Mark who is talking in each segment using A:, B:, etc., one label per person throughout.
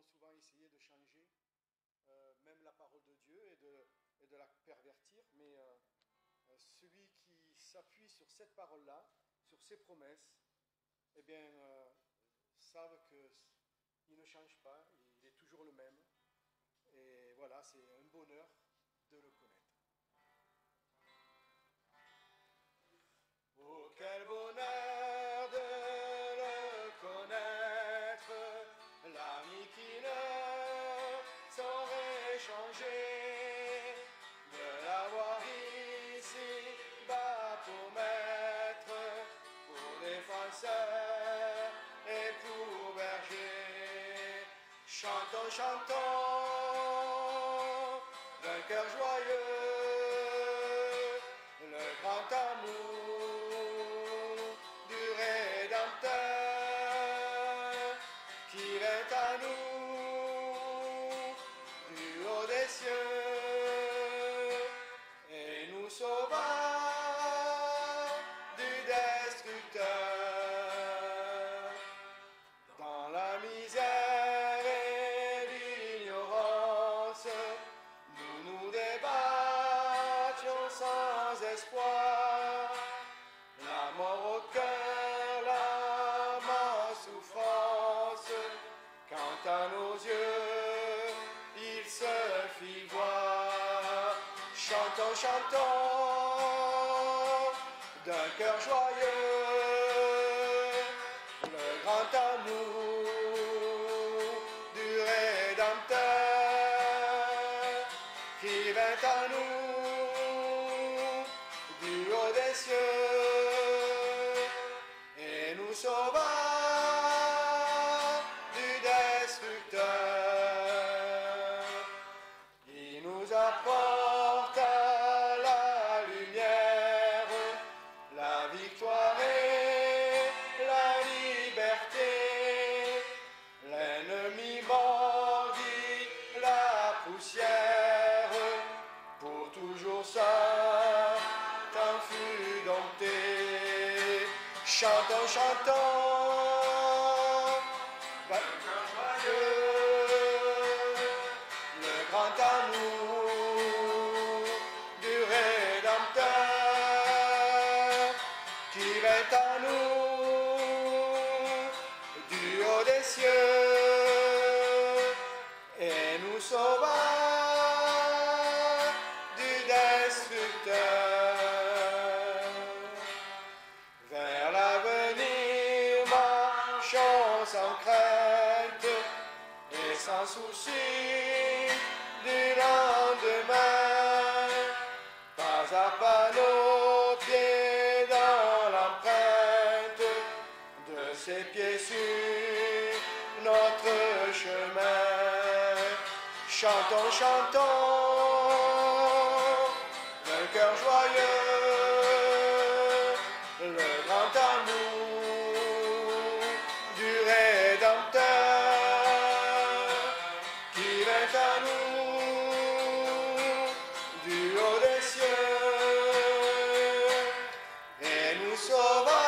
A: vont souvent essayer de changer même la parole de Dieu et de la pervertir, mais celui qui s'appuie sur cette parole-là, sur ces promesses, eh bien, savent qu'il ne change pas, il est toujours le même. Et voilà, c'est un bonheur de le connaître. Oh, quel bonheur de le connaître, l'ami qui ne saurait changer, de l'avoir ici bas pour maître, pour défenseur et pour berger. Chantons, chantons d'un cœur joyeux le grand amour du Rédempteur qui vient à nous du haut des cieux et nous sauva du destructeur. Dans la misère et l'ignorance, nous nous débattions sans espoir, la mort au cœur, l'âme en souffrance, quand à nos yeux il se fit voir. Chantons, chantons d'un cœur joyeux le grand amour du Rédempteur qui vint à nous du haut des cieux et nous sauva du destructeur. Il nous apporte la lumière, la victoire et la liberté. L'ennemi mordit la poussière, pour toujours ça t'en fut dompté. Chantons, chantons d'un cœur joyeux le grand amour du Rédempteur qui vint à nous du haut des cieux et nous sauva du destructeur. Vers l'avenir marchons sans crainte et sans souci du lendemain, pas à pas nos pieds dans l'empreinte de ses pieds sur notre chemin. Chantons, chantons d'un cœur joyeux le grand amour du Rédempteur qui vint à nous du haut des cieux et nous sauva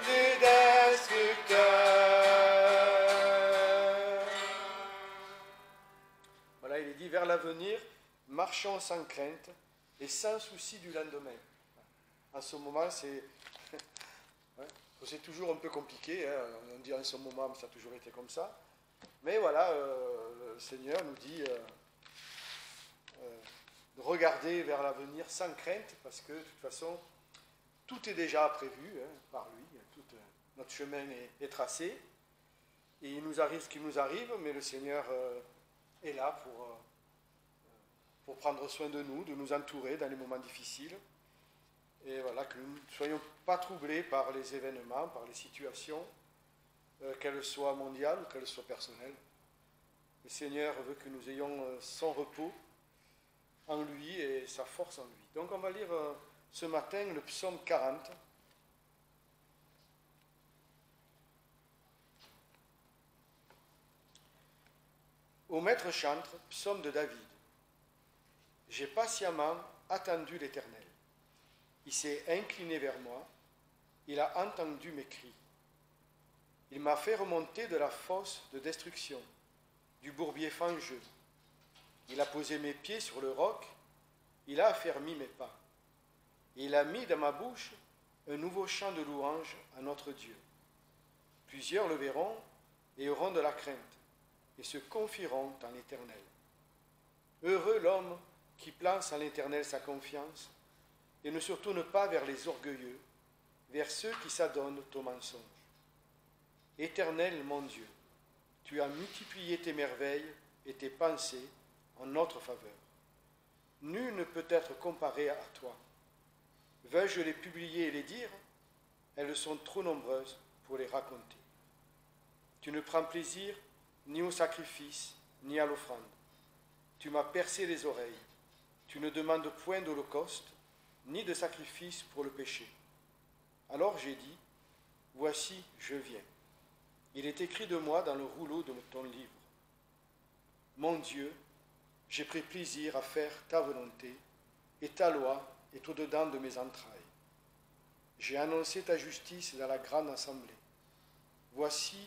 A: du destructeur. Voilà, il est dit vers l'avenir, marchons sans crainte et sans souci du lendemain. En ce moment, c'est toujours un peu compliqué, hein. On dit en ce moment, mais ça a toujours été comme ça. Mais voilà, le Seigneur nous dit de regarder vers l'avenir sans crainte, parce que de toute façon, tout est déjà prévu par lui, tout notre chemin est tracé, et il nous arrive ce qui nous arrive, mais le Seigneur est là pour prendre soin de nous entourer dans les moments difficiles, et voilà, que nous ne soyons pas troublés par les événements, par les situations, qu'elles soient mondiales ou qu'elles soient personnelles. Le Seigneur veut que nous ayons son repos en lui et sa force en lui. Donc on va lire ce matin le psaume 40. Au maître chantre, psaume de David. J'ai patiemment attendu l'Éternel. Il s'est incliné vers moi, il a entendu mes cris. Il m'a fait remonter de la fosse de destruction, du bourbier fangeux. Il a posé mes pieds sur le roc, il a affermi mes pas. Il a mis dans ma bouche un nouveau chant de louange à notre Dieu. Plusieurs le verront et auront de la crainte, et se confieront en l'Éternel. Heureux l'homme qui place en l'Éternel sa confiance, et ne se retourne pas vers les orgueilleux, vers ceux qui s'adonnent au mensonge. Éternel mon Dieu, tu as multiplié tes merveilles et tes pensées en notre faveur. Nul ne peut être comparé à toi. Veux-je les publier et les dire? Elles sont trop nombreuses pour les raconter. Tu ne prends plaisir ni au sacrifice, ni à l'offrande. Tu m'as percé les oreilles. Tu ne demandes point d'holocauste, ni de sacrifice pour le péché. Alors j'ai dit, voici, je viens. Il est écrit de moi dans le rouleau de ton livre. Mon Dieu, j'ai pris plaisir à faire ta volonté, et ta loi est au-dedans de mes entrailles. J'ai annoncé ta justice dans la grande assemblée. Voici,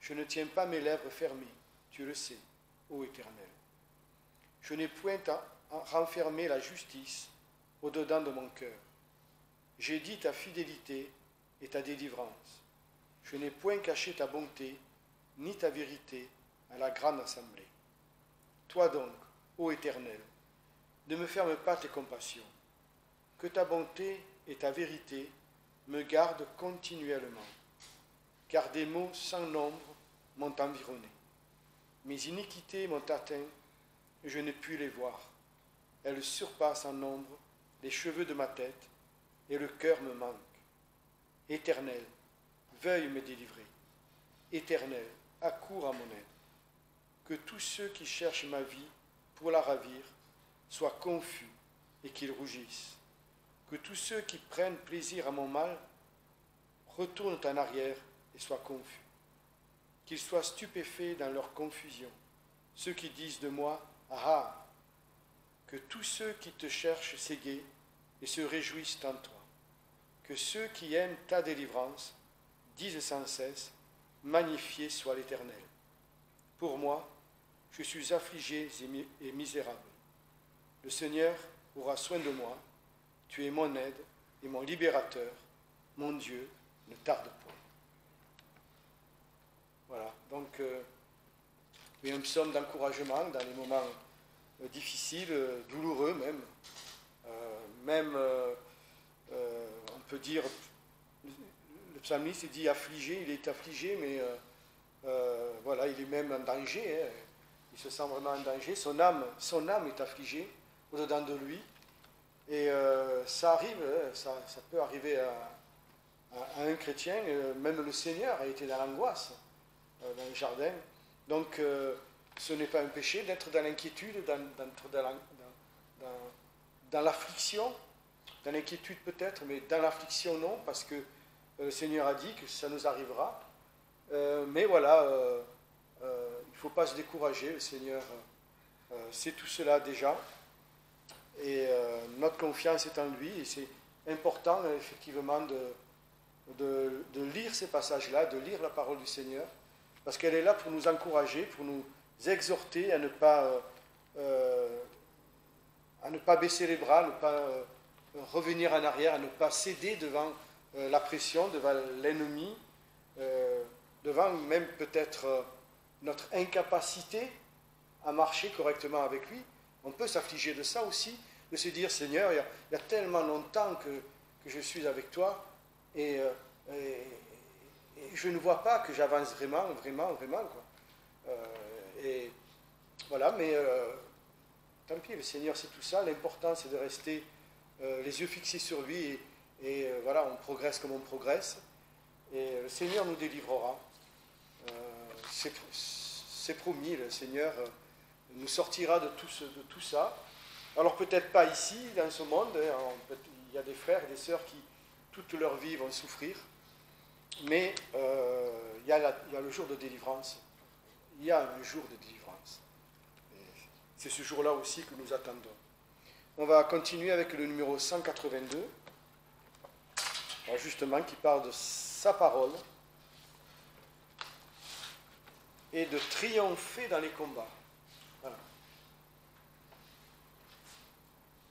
A: je ne tiens pas mes lèvres fermées, tu le sais, ô Éternel. Je n'ai point renfermé la justice au-dedans de mon cœur. J'ai dit ta fidélité et ta délivrance. Je n'ai point caché ta bonté, ni ta vérité à la grande assemblée. Toi donc, ô Éternel, ne me ferme pas tes compassions. Que ta bonté et ta vérité me gardent continuellement. Car des maux sans nombre m'ont environné. Mes iniquités m'ont atteint, et je n'ai pu les voir. Elles surpassent en nombre les cheveux de ma tête, et le cœur me manque. Éternel, veuille me délivrer. Éternel, accours à mon aide. Que tous ceux qui cherchent ma vie pour la ravir soient confus et qu'ils rougissent. Que tous ceux qui prennent plaisir à mon mal retournent en arrière et soient confus. Qu'ils soient stupéfaits dans leur confusion. Ceux qui disent de moi, ah, que tous ceux qui te cherchent s'égayent et se réjouissent en toi. Que ceux qui aiment ta délivrance disent sans cesse, magnifié soit l'Éternel. Pour moi, je suis affligé et misérable. Le Seigneur aura soin de moi. Tu es mon aide et mon libérateur. Mon Dieu, ne tarde point. Voilà, donc un psaume d'encouragement dans les moments difficiles, douloureux même. On peut dire, le psalmiste dit affligé, il est affligé, mais voilà, il est même en danger. Hein. Il se sent vraiment en danger. Son âme est affligée au-dedans de lui. Et ça arrive, ça peut arriver à un chrétien. Même le Seigneur a été dans l'angoisse dans le jardin. Donc, ce n'est pas un péché d'être dans l'inquiétude, dans l'affliction. Dans l'inquiétude peut-être, mais dans l'affliction non, parce que le Seigneur a dit que ça nous arrivera. Mais voilà, il ne faut pas se décourager, le Seigneur sait tout cela déjà. Et notre confiance est en lui, et c'est important effectivement de lire ces passages-là, de lire la parole du Seigneur, parce qu'elle est là pour nous encourager, pour nous exhorter à ne pas baisser les bras, à ne pas revenir en arrière, à ne pas céder devant la pression, devant l'ennemi, devant même peut-être notre incapacité à marcher correctement avec lui. On peut s'affliger de ça aussi, de se dire, Seigneur, il y a tellement longtemps que je suis avec toi, et je ne vois pas que j'avance vraiment, quoi. Et voilà, mais tant pis, le Seigneur c'est tout ça. L'important c'est de rester les yeux fixés sur lui, et voilà, on progresse comme on progresse, et le Seigneur nous délivrera. C'est promis, le Seigneur nous sortira de tout ça. Alors peut-être pas ici, dans ce monde, hein, il y a des frères et des sœurs qui, toute leur vie, vont souffrir, mais il y a le jour de délivrance. Il y a un jour de délivrance. C'est ce jour-là aussi que nous attendons. On va continuer avec le numéro 182, alors justement, qui parle de sa parole. et de triompher dans les combats. Voilà.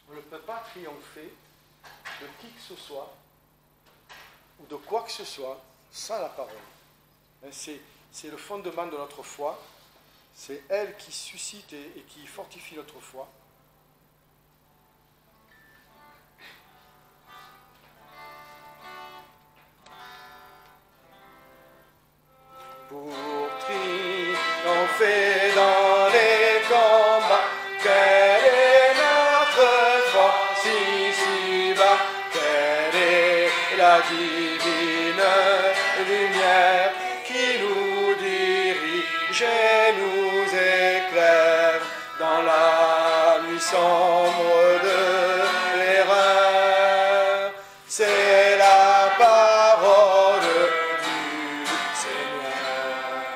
A: On ne peut pas triompher de qui que ce soit ou de quoi que ce soit sans la parole. C'est le fondement de notre foi. C'est elle qui suscite et qui fortifie notre foi. Pour triompher dans les combats, quelle est notre force ici-bas, quelle est la divine lumière qui nous dirige et nous éclaire dans la nuit sombre de l'erreur. C'est la parole du Seigneur.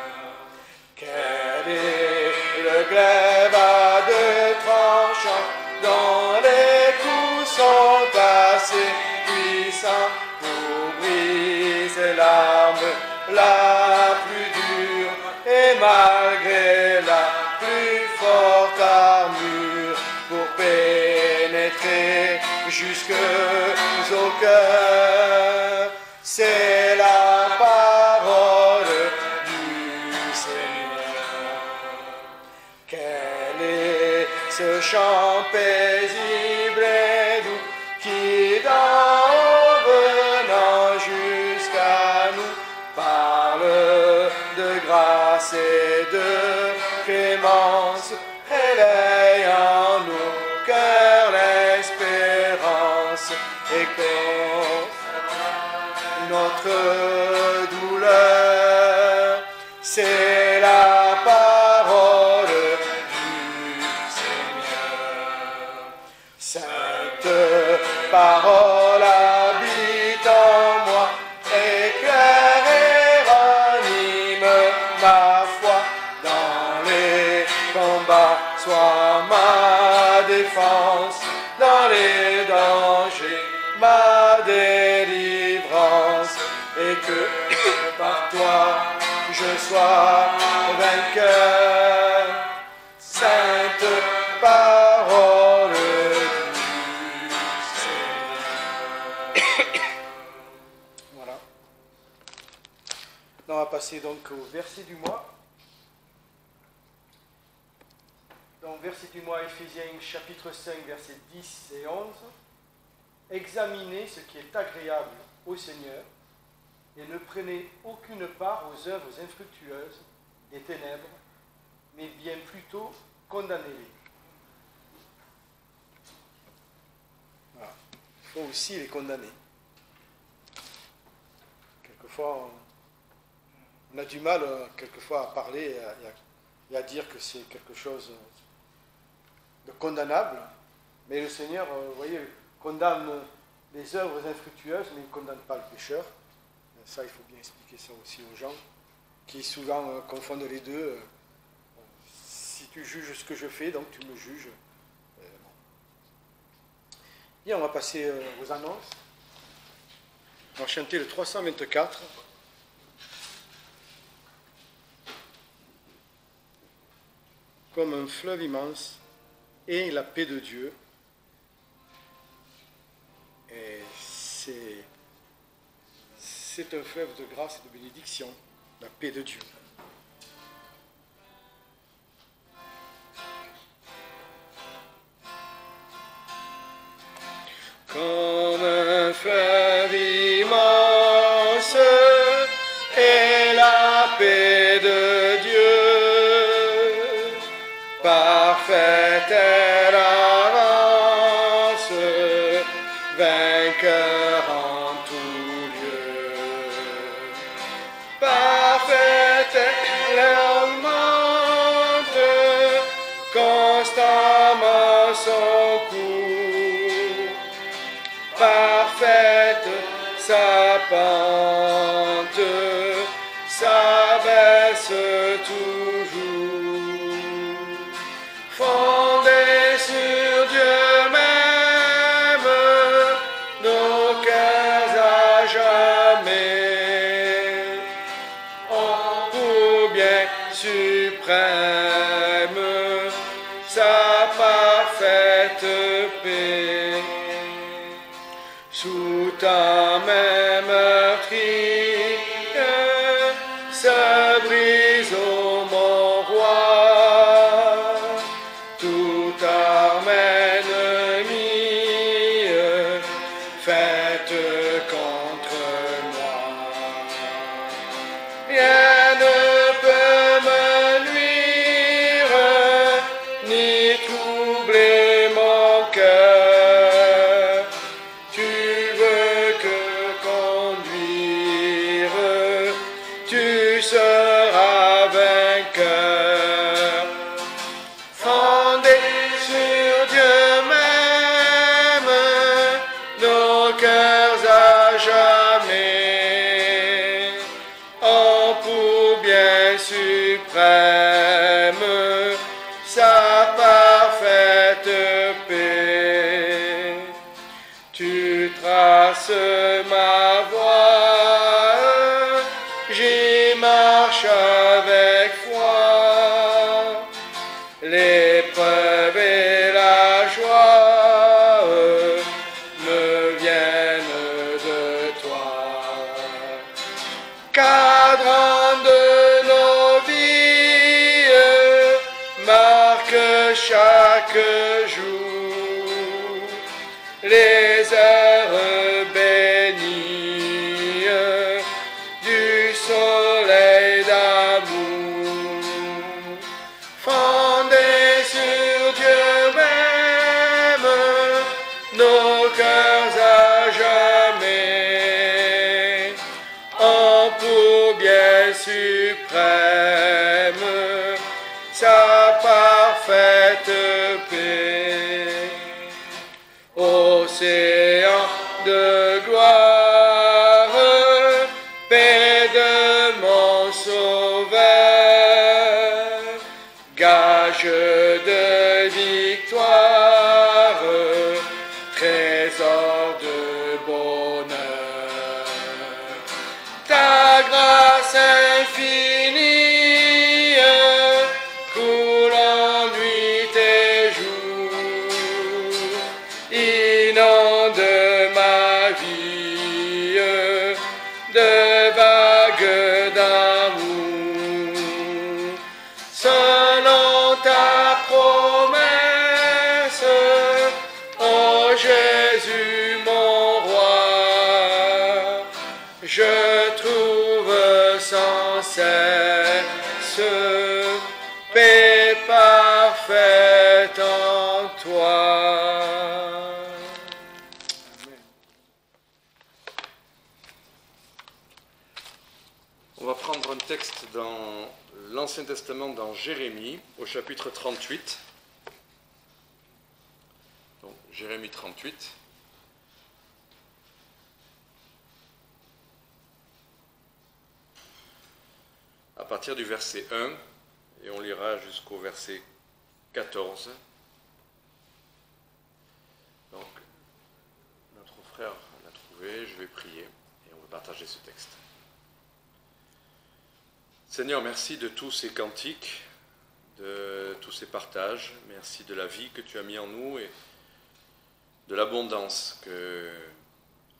A: Quel est le glaive à deux tranchants dont les coups sont assez puissants pour briser l'arme la plus dure et malgré la plus forte armure pour pénétrer jusqu'au cœur. C'est la parole du Seigneur. Quel est ce chant paisible et doux qui d'en venant jusqu'à nous parle de grâce et de clémence, éveille en nos cœurs l'espérance et pour notre douleur. C'est la parole du Seigneur. Sainte parole habite en moi, éclaire et ranime ma foi dans les combats. Sois ma défense dans les dangers, ma délivrance, et que par toi je sois vainqueur. Sainte parole du Seigneur. Voilà. On va passer donc au verset du mois. Donc, verset du mois, Éphésiens chapitre 5, versets 10 et 11. Examinez ce qui est agréable au Seigneur et ne prenez aucune part aux œuvres infructueuses des ténèbres, mais bien plutôt condamnez-les. Voilà. Il faut aussi les condamner. Quelquefois, on a du mal quelquefois à parler et à dire que c'est quelque chose de condamnable, mais le Seigneur, vous voyez, condamne les œuvres infructueuses, mais il ne condamne pas le pécheur. Ça, il faut bien expliquer ça aussi aux gens, qui souvent confondent les deux. Si tu juges ce que je fais, donc tu me juges. Bon. Bien, on va passer aux annonces. On va chanter le 324. Comme un fleuve immense, et la paix de Dieu. Et c'est un fleuve de grâce et de bénédiction, la paix de Dieu. Comme un fleuve immense et la paix de Dieu, parfaite est l'avance, vainqueur en tout lieu. Parfaite elle augmente constamment son cours. Parfaite sa pente, s'abaisse toujours. Fondée sur Dieu même, nos cœurs à jamais ont pour bien sûr sous ta main meurtrière, se brise, ô mon roi, toute arme ennemie faite contre moi. Rien ne peut me nuire, ni troubler mon cœur. Tu veux que conduire, tu seras vainqueur. Fondé sur Dieu même, nos cœurs à jamais ont pour bien suprême sa parfaite paix. Tu traces ma voie, j'y marche avec foi. L'épreuve et la joie me viennent de toi. Cadran de nos vies, marque chaque jour les heures bénies du soleil d'amour. Fondés sur Dieu même, nos cœurs à jamais ont pour bien suprême sa parfaite paix. Océan de gloire, paix de mon sauveur, gage de victoire, trésor de bonheur. Ta grâce infinie coule en nuit et jour, inonde ma vie de vagues d'amour. Selon ta promesse, ô Jésus mon roi, je trouve sans cesse paix parfaite en toi.
B: On va prendre un texte dans l'Ancien Testament, dans Jérémie, au chapitre 38. Donc, Jérémie 38. À partir du verset 1, et on lira jusqu'au verset 14. Donc, notre frère l'a trouvé, je vais prier, et on va partager ce texte. Seigneur, merci de tous ces cantiques, de tous ces partages. Merci de la vie que tu as mis en nous et de l'abondance que,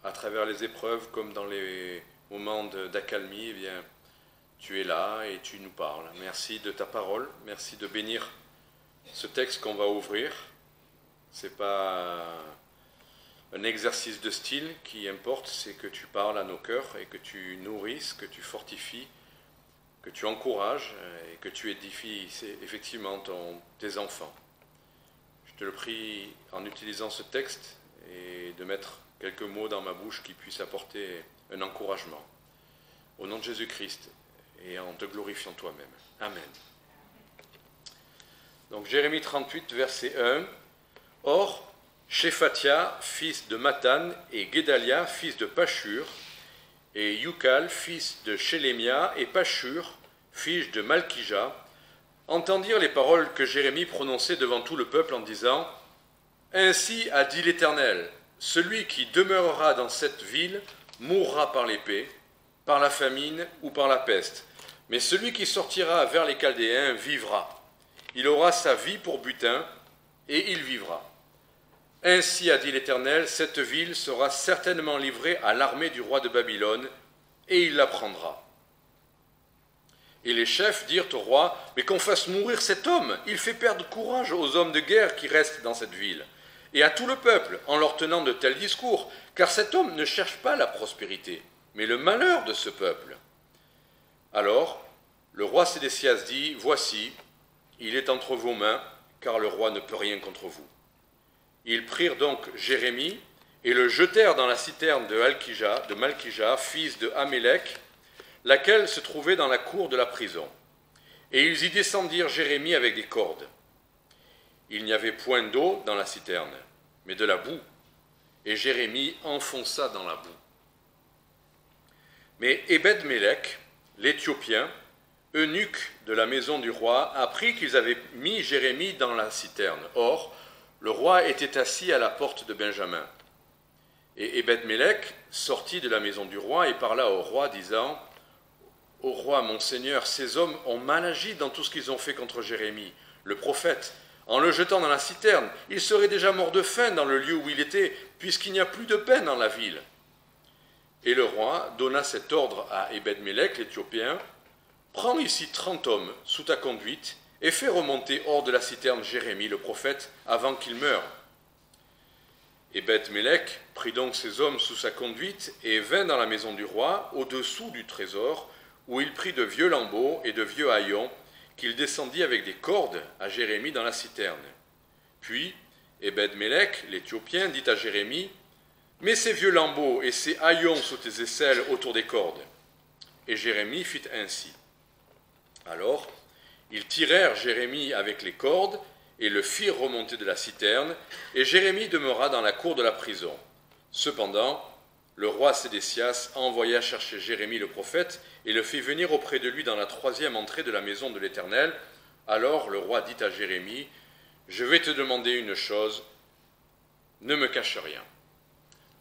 B: à travers les épreuves, comme dans les moments d'accalmie, eh bien, tu es là et tu nous parles. Merci de ta parole. Merci de bénir ce texte qu'on va ouvrir. Ce n'est pas un exercice de style qui importe, c'est que tu parles à nos cœurs et que tu nourrisses, que tu fortifies, que tu encourages et que tu édifies effectivement tes enfants. Je te le prie en utilisant ce texte et de mettre quelques mots dans ma bouche qui puissent apporter un encouragement. Au nom de Jésus-Christ et en te glorifiant toi-même. Amen. Donc Jérémie 38, verset 1. Or, Shephatia, fils de Mathan, et Guédalia, fils de Pashur, et Yukal, fils de Shelemia, et Pashur, fils de Malkija, entendirent les paroles que Jérémie prononçait devant tout le peuple en disant « Ainsi a dit l'Éternel, celui qui demeurera dans cette ville mourra par l'épée, par la famine ou par la peste, mais celui qui sortira vers les Chaldéens vivra. Il aura sa vie pour butin, et il vivra. « Ainsi a dit l'Éternel, cette ville sera certainement livrée à l'armée du roi de Babylone, et il la prendra. » Et les chefs dirent au roi, « Mais qu'on fasse mourir cet homme, il fait perdre courage aux hommes de guerre qui restent dans cette ville, et à tout le peuple, en leur tenant de tels discours, car cet homme ne cherche pas la prospérité, mais le malheur de ce peuple. » Alors, le roi Sédécias dit, « Voici, il est entre vos mains, car le roi ne peut rien contre vous. » Ils prirent donc Jérémie et le jetèrent dans la citerne de Malkija, fils de Amélec, laquelle se trouvait dans la cour de la prison. Et ils y descendirent Jérémie avec des cordes. Il n'y avait point d'eau dans la citerne, mais de la boue, et Jérémie enfonça dans la boue. Mais Ebed-Mélec, l'Éthiopien, eunuque de la maison du roi, apprit qu'ils avaient mis Jérémie dans la citerne. Or, le roi était assis à la porte de Benjamin. Et Ebed-Mélec sortit de la maison du roi et parla au roi, disant, « Ô roi, mon seigneur, ces hommes ont mal agi dans tout ce qu'ils ont fait contre Jérémie, le prophète. En le jetant dans la citerne, il serait déjà mort de faim dans le lieu où il était, puisqu'il n'y a plus de pain dans la ville. » Et le roi donna cet ordre à Ebed-Mélec, l'Éthiopien, « Prends ici 30 hommes sous ta conduite, et fais remonter hors de la citerne Jérémie, le prophète, avant qu'il meure. » Ebed-Mélec prit donc ces hommes sous sa conduite et vint dans la maison du roi, au-dessous du trésor, où il prit de vieux lambeaux et de vieux haillons, qu'il descendit avec des cordes à Jérémie dans la citerne. Puis Ebed-Mélec, l'Éthiopien, dit à Jérémie, « Mets ces vieux lambeaux et ces haillons sous tes aisselles autour des cordes. » Et Jérémie fit ainsi. Alors, ils tirèrent Jérémie avec les cordes et le firent remonter de la citerne, et Jérémie demeura dans la cour de la prison. Cependant, le roi Sédécias envoya chercher Jérémie le prophète et le fit venir auprès de lui dans la 3e entrée de la maison de l'Éternel. Alors le roi dit à Jérémie, « Je vais te demander une chose, ne me cache rien. »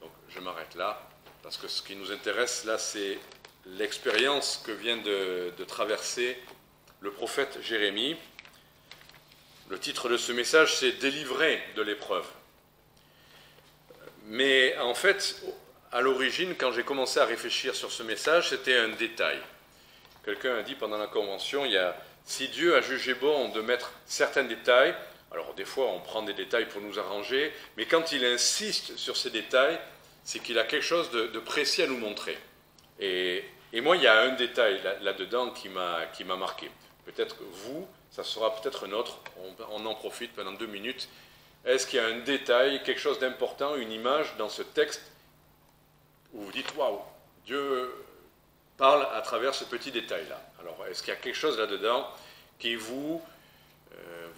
B: Donc je m'arrête là, parce que ce qui nous intéresse là, c'est l'expérience que vient de traverser le prophète Jérémie. Le titre de ce message, c'est « Délivré de l'épreuve ». Mais en fait, à l'origine, quand j'ai commencé à réfléchir sur ce message, c'était un détail. Quelqu'un a dit pendant la convention, si Dieu a jugé bon de mettre certains détails, alors des fois on prend des détails pour nous arranger, mais quand il insiste sur ces détails, c'est qu'il a quelque chose de précis à nous montrer. Et moi, il y a un détail là-dedans qui m'a marqué. Peut-être que vous, ça sera peut-être un autre, on en profite pendant 2 minutes. Est-ce qu'il y a un détail, quelque chose d'important, une image dans ce texte où vous dites « Waouh, Dieu parle à travers ce petit détail-là ». Alors, est-ce qu'il y a quelque chose là-dedans qui vous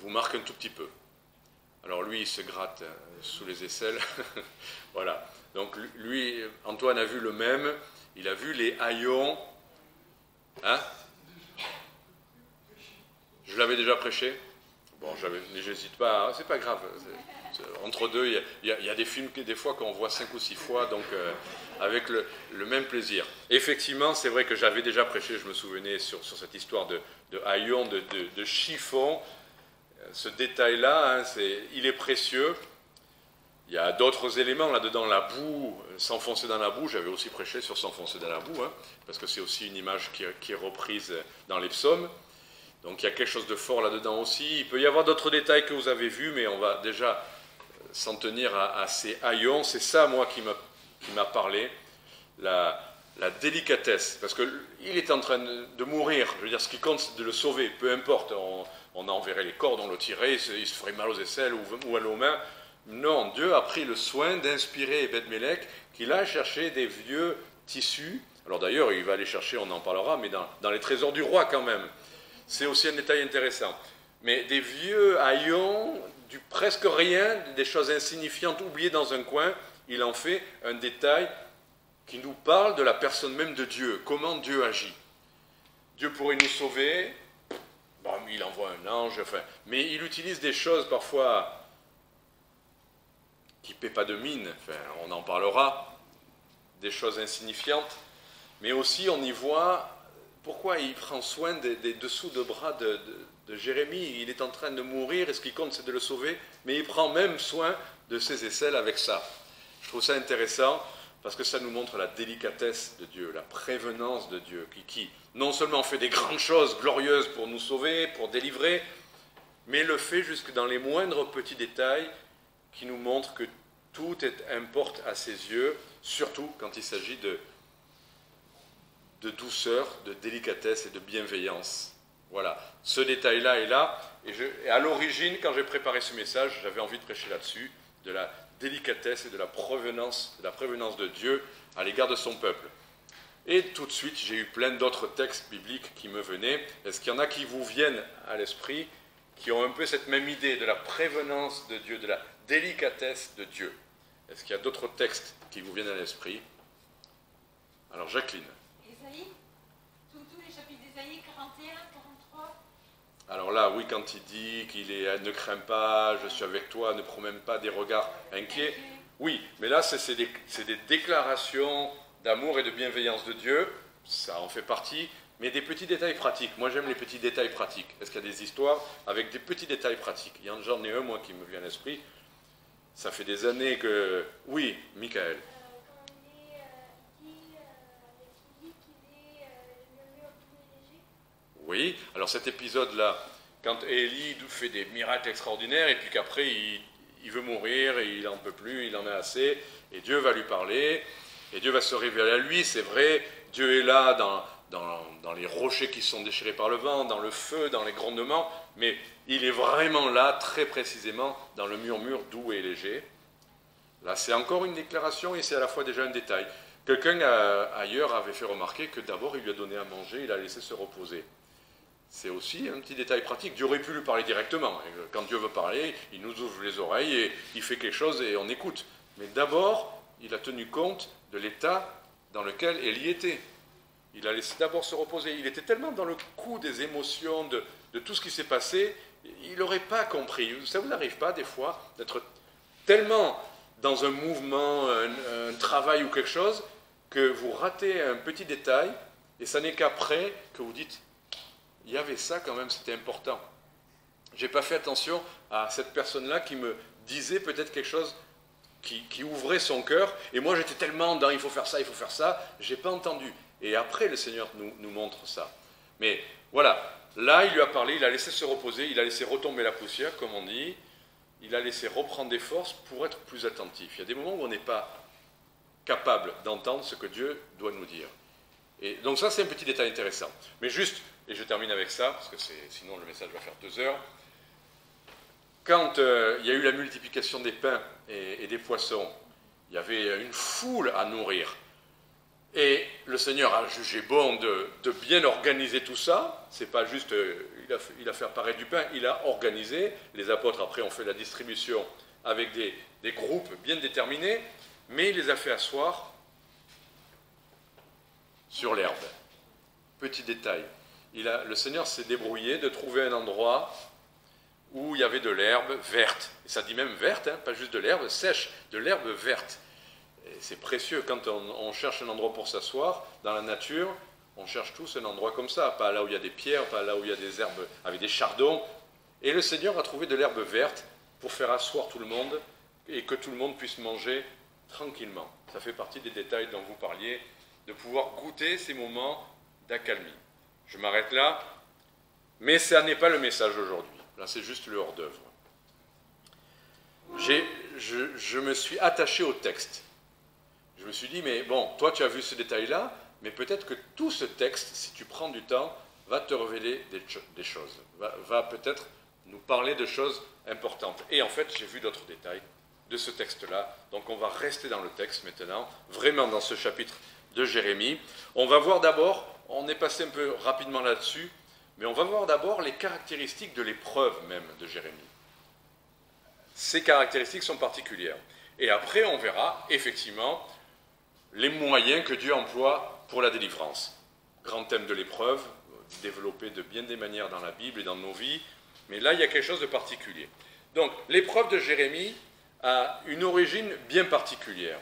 B: marque un tout petit peu? Alors lui, il se gratte sous les aisselles. Voilà. Donc lui, Antoine a vu le même, il a vu les haillons. Hein? Je l'avais déjà prêché. Bon, j'hésite pas, hein, c'est pas grave. Entre deux, il y a des films des fois qu'on voit 5 ou 6 fois, donc avec le même plaisir. Effectivement, c'est vrai que j'avais déjà prêché, je me souvenais, sur cette histoire de haillons, de chiffon. Ce détail-là, hein, il est précieux. Il y a d'autres éléments là-dedans, la boue, s'enfoncer dans la boue. J'avais aussi prêché sur s'enfoncer dans la boue, hein, parce que c'est aussi une image qui est reprise dans les psaumes. Donc il y a quelque chose de fort là-dedans aussi. Il peut y avoir d'autres détails que vous avez vus, mais on va déjà s'en tenir à ces haillons. C'est ça, moi, qui m'a parlé, la délicatesse. Parce qu'il est en train de mourir. Je veux dire, ce qui compte, c'est de le sauver. Peu importe, on enverrait les cordes, on le tirait, il se ferait mal aux aisselles ou aux mains. Non, Dieu a pris le soin d'inspirer Ebed-Mélec, qu'il a cherché des vieux tissus. Alors d'ailleurs, il va aller chercher, on en parlera, mais dans les trésors du roi quand même. C'est aussi un détail intéressant. Mais des vieux haillons, du presque rien, des choses insignifiantes oubliées dans un coin, il en fait un détail qui nous parle de la personne même de Dieu, comment Dieu agit. Dieu pourrait nous sauver, bon, il envoie un ange, enfin, mais il utilise des choses parfois qui ne paient pas de mine, enfin, on en parlera, des choses insignifiantes, mais aussi on y voit pourquoi il prend soin des dessous de bras de Jérémie. Il est en train de mourir et ce qui compte c'est de le sauver, mais il prend même soin de ses aisselles avec ça. Je trouve ça intéressant parce que ça nous montre la délicatesse de Dieu, la prévenance de Dieu, qui non seulement fait des grandes choses glorieuses pour nous sauver, pour délivrer, mais le fait jusque dans les moindres petits détails qui nous montrent que tout importe à ses yeux, surtout quand il s'agit de douceur, de délicatesse et de bienveillance. Voilà, ce détail-là est là, et à l'origine, quand j'ai préparé ce message, j'avais envie de prêcher là-dessus, de la délicatesse et de la prévenance de Dieu à l'égard de son peuple. Et tout de suite, j'ai eu plein d'autres textes bibliques qui me venaient. Est-ce qu'il y en a qui vous viennent à l'esprit, qui ont un peu cette même idée de la prévenance de Dieu, de la délicatesse de Dieu? Est-ce qu'il y a d'autres textes qui vous viennent à l'esprit? Alors, Jacqueline.
C: Ésaïe, tous les chapitres d'Ésaïe, 41, 43.
B: Alors là, oui, quand il dit qu'il ne craint pas, je suis avec toi, ne promène pas des regards inquiets. Oui, mais là, c'est des déclarations d'amour et de bienveillance de Dieu, ça en fait partie, mais des petits détails pratiques. Moi, j'aime les petits détails pratiques. Est-ce qu'il y a des histoires avec des petits détails pratiques? J'en ai un, moi, qui me vient à l'esprit. Ça fait des années que... Oui, Michael.
D: Quand il dit avec Élie qu'il est le mur doux et léger.
B: Oui, alors cet épisode-là, quand Élie fait des miracles extraordinaires, et puis qu'après, il veut mourir, et il n'en peut plus, il en a assez, et Dieu va lui parler, et Dieu va se révéler à lui, c'est vrai, Dieu est là dans les rochers qui sont déchirés par le vent, dans le feu, dans les grondements, mais il est vraiment là, très précisément, dans le murmure doux et léger. Là, c'est encore une déclaration et c'est à la fois déjà un détail. Quelqu'un ailleurs avait fait remarquer que d'abord, il lui a donné à manger, il a laissé se reposer. C'est aussi un petit détail pratique. Dieu aurait pu lui parler directement. Et quand Dieu veut parler, il nous ouvre les oreilles et il fait quelque chose et on écoute. Mais d'abord, il a tenu compte de l'état dans lequel Élie était. Il a laissé d'abord se reposer. Il était tellement dans le coup des émotions, de tout ce qui s'est passé, il n'aurait pas compris. Ça vous n'arrive pas des fois d'être tellement dans un mouvement, un travail ou quelque chose, que vous ratez un petit détail, et ça n'est qu'après que vous dites, il y avait ça quand même, c'était important. Je n'ai pas fait attention à cette personne-là qui me disait peut-être quelque chose qui ouvrait son cœur, et moi j'étais tellement dans il faut faire ça, je n'ai pas entendu. Et après le Seigneur nous montre ça. Mais voilà, là il lui a parlé, il a laissé se reposer, il a laissé retomber la poussière, comme on dit, il a laissé reprendre des forces pour être plus attentif. Il y a des moments où on n'est pas capable d'entendre ce que Dieu doit nous dire. Et donc ça c'est un petit détail intéressant. Mais juste, et je termine avec ça, parce que sinon le message va faire 2 heures, quand il y a eu la multiplication des pains et des poissons, il y avait une foule à nourrir. Et le Seigneur a jugé bon de bien organiser tout ça. C'est pas juste, il a fait apparaître du pain, il a organisé. Les apôtres, après, ont fait la distribution avec des groupes bien déterminés, mais il les a fait asseoir sur l'herbe. Petit détail. Le Seigneur s'est débrouillé de trouver un endroit où il y avait de l'herbe verte. Et ça dit même verte, pas juste de l'herbe sèche, de l'herbe verte. Et c'est précieux quand on cherche un endroit pour s'asseoir dans la nature, on cherche tous un endroit comme ça, pas là où il y a des pierres, pas là où il y a des herbes avec des chardons. Et le Seigneur a trouvé de l'herbe verte pour faire asseoir tout le monde et que tout le monde puisse manger tranquillement. Ça fait partie des détails dont vous parliez, de pouvoir goûter ces moments d'accalmie. Je m'arrête là, mais ça n'est pas le message aujourd'hui. Là, c'est juste le hors-d'œuvre. Je me suis attaché au texte. Je me suis dit, mais bon, toi tu as vu ce détail-là, mais peut-être que tout ce texte, si tu prends du temps, va te révéler des choses, va peut-être nous parler de choses importantes. Et en fait, j'ai vu d'autres détails de ce texte-là, donc on va rester dans le texte maintenant, vraiment dans ce chapitre de Jérémie. On va voir d'abord, on est passé un peu rapidement là-dessus, mais on va voir d'abord les caractéristiques de l'épreuve même de Jérémie. Ces caractéristiques sont particulières. Et après, on verra effectivement les moyens que Dieu emploie pour la délivrance. Grand thème de l'épreuve, développé de bien des manières dans la Bible et dans nos vies, mais là, il y a quelque chose de particulier. Donc, l'épreuve de Jérémie a une origine bien particulière.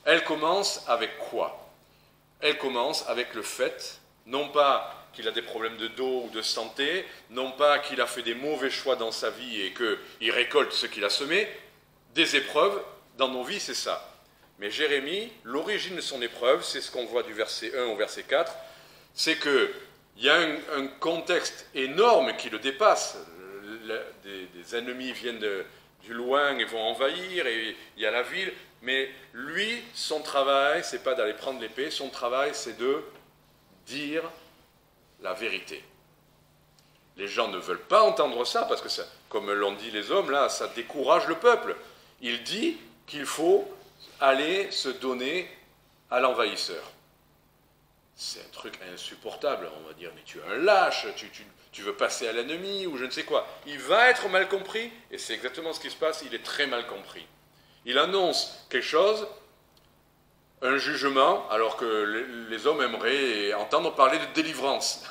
B: Elle commence avec quoi? Elle commence avec le fait, non pas qu'il a des problèmes de dos ou de santé, non pas qu'il a fait des mauvais choix dans sa vie et qu'il récolte ce qu'il a semé. Des épreuves, dans nos vies, c'est ça. Mais Jérémie, l'origine de son épreuve, c'est ce qu'on voit du verset 1 au verset 4, c'est qu'il y a un contexte énorme qui le dépasse. Des ennemis viennent du loin et vont envahir, et il y a la ville. Mais lui, son travail, c'est pas d'aller prendre l'épée, son travail, c'est de dire la vérité. Les gens ne veulent pas entendre ça, parce que, ça, comme l'ont dit les hommes, là, ça décourage le peuple. Il dit qu'il faut aller se donner à l'envahisseur. C'est un truc insupportable, on va dire, mais tu es un lâche, tu veux passer à l'ennemi, ou je ne sais quoi. Il va être mal compris, et c'est exactement ce qui se passe, il est très mal compris. Il annonce quelque chose, un jugement, alors que les hommes aimeraient entendre parler de délivrance,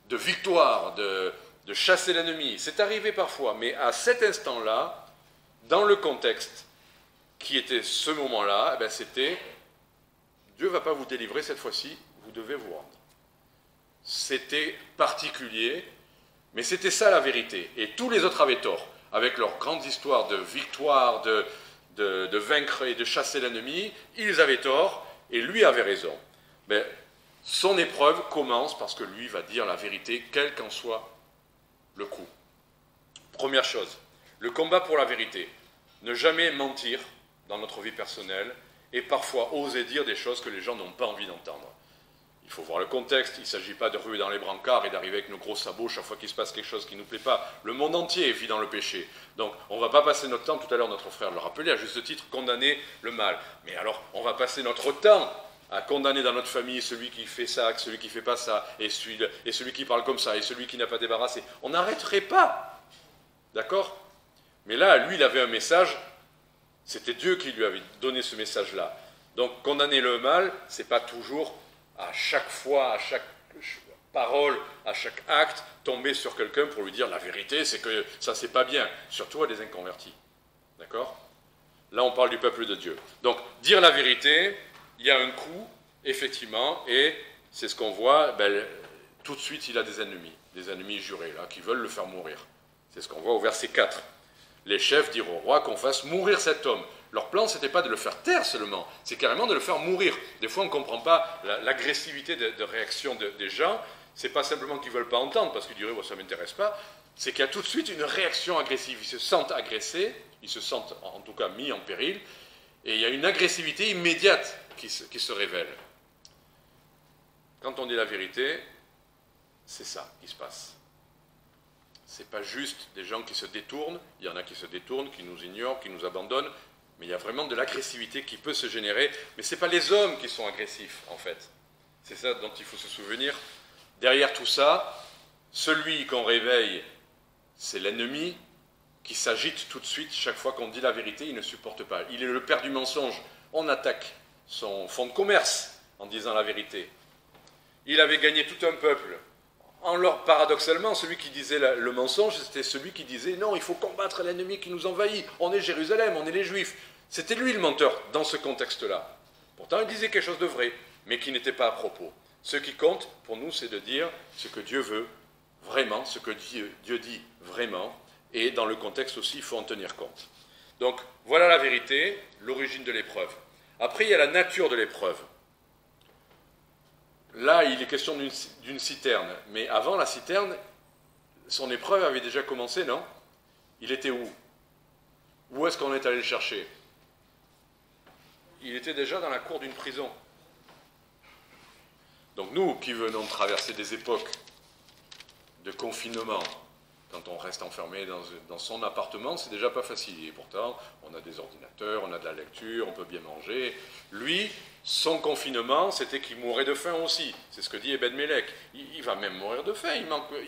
B: de victoire, de chasser l'ennemi. C'est arrivé parfois, mais à cet instant-là, dans le contexte qui était ce moment-là, eh bien c'était Dieu ne va pas vous délivrer cette fois-ci, vous devez vous rendre. C'était particulier, mais c'était ça la vérité. Et tous les autres avaient tort, avec leurs grandes histoires de victoire, de vaincre et de chasser l'ennemi. Ils avaient tort, et lui avait raison. Mais son épreuve commence parce que lui va dire la vérité, quel qu'en soit le coup. Première chose, le combat pour la vérité. Ne jamais mentir dans notre vie personnelle, et parfois oser dire des choses que les gens n'ont pas envie d'entendre. Il faut voir le contexte, il ne s'agit pas de ruer dans les brancards et d'arriver avec nos gros sabots chaque fois qu'il se passe quelque chose qui ne nous plaît pas. Le monde entier vit dans le péché. Donc on ne va pas passer notre temps, tout à l'heure notre frère le rappelait, à juste titre, condamner le mal. Mais alors on va passer notre temps à condamner dans notre famille celui qui fait ça, celui qui ne fait pas ça, et celui qui parle comme ça, et celui qui n'a pas débarrassé. On n'arrêterait pas. D'accord? Mais là, lui, il avait un message, c'était Dieu qui lui avait donné ce message-là. Donc condamner le mal, ce n'est pas toujours à chaque fois, à chaque parole, à chaque acte, tomber sur quelqu'un pour lui dire la vérité, c'est que ça c'est pas bien, surtout à des inconvertis. D'accord? Là on parle du peuple de Dieu. Donc dire la vérité, il y a un coût, effectivement, et c'est ce qu'on voit, tout de suite il a des ennemis jurés, là, qui veulent le faire mourir. C'est ce qu'on voit au verset 4. Les chefs dirent au roi qu'on fasse mourir cet homme. Leur plan, ce n'était pas de le faire taire seulement, c'est carrément de le faire mourir. Des fois, on ne comprend pas l'agressivité de réaction des gens. Ce n'est pas simplement qu'ils ne veulent pas entendre, parce qu'ils diraient ça ne m'intéresse pas. C'est qu'il y a tout de suite une réaction agressive. Ils se sentent agressés, ils se sentent en tout cas mis en péril, et il y a une agressivité immédiate qui se révèle. Quand on dit la vérité, c'est ça qui se passe. Ce n'est pas juste des gens qui se détournent, il y en a qui se détournent, qui nous ignorent, qui nous abandonnent, mais il y a vraiment de l'agressivité qui peut se générer. Mais ce n'est pas les hommes qui sont agressifs, en fait. C'est ça dont il faut se souvenir. Derrière tout ça, celui qu'on réveille, c'est l'ennemi qui s'agite tout de suite. Chaque fois qu'on dit la vérité, il ne supporte pas. Il est le père du mensonge. On attaque son fonds de commerce en disant la vérité. Il avait gagné tout un peuple. Paradoxalement, celui qui disait le mensonge, c'était celui qui disait « Non, il faut combattre l'ennemi qui nous envahit. On est Jérusalem, on est les Juifs. » C'était lui le menteur dans ce contexte-là. Pourtant, il disait quelque chose de vrai, mais qui n'était pas à propos. Ce qui compte pour nous, c'est de dire ce que Dieu veut vraiment, ce que Dieu dit vraiment, et dans le contexte aussi, il faut en tenir compte. Donc, voilà la vérité, l'origine de l'épreuve. Après, il y a la nature de l'épreuve. Là, il est question d'une citerne, mais avant la citerne, son épreuve avait déjà commencé, non? Il était où? Où est-ce qu'on est allé le chercher? Il était déjà dans la cour d'une prison. Donc nous, qui venons de traverser des époques de confinement, quand on reste enfermé dans son appartement, c'est déjà pas facile. Et pourtant, on a des ordinateurs, on a de la lecture, on peut bien manger. Lui, son confinement, c'était qu'il mourait de faim aussi. C'est ce que dit Ebed-Melech. Il va même mourir de faim.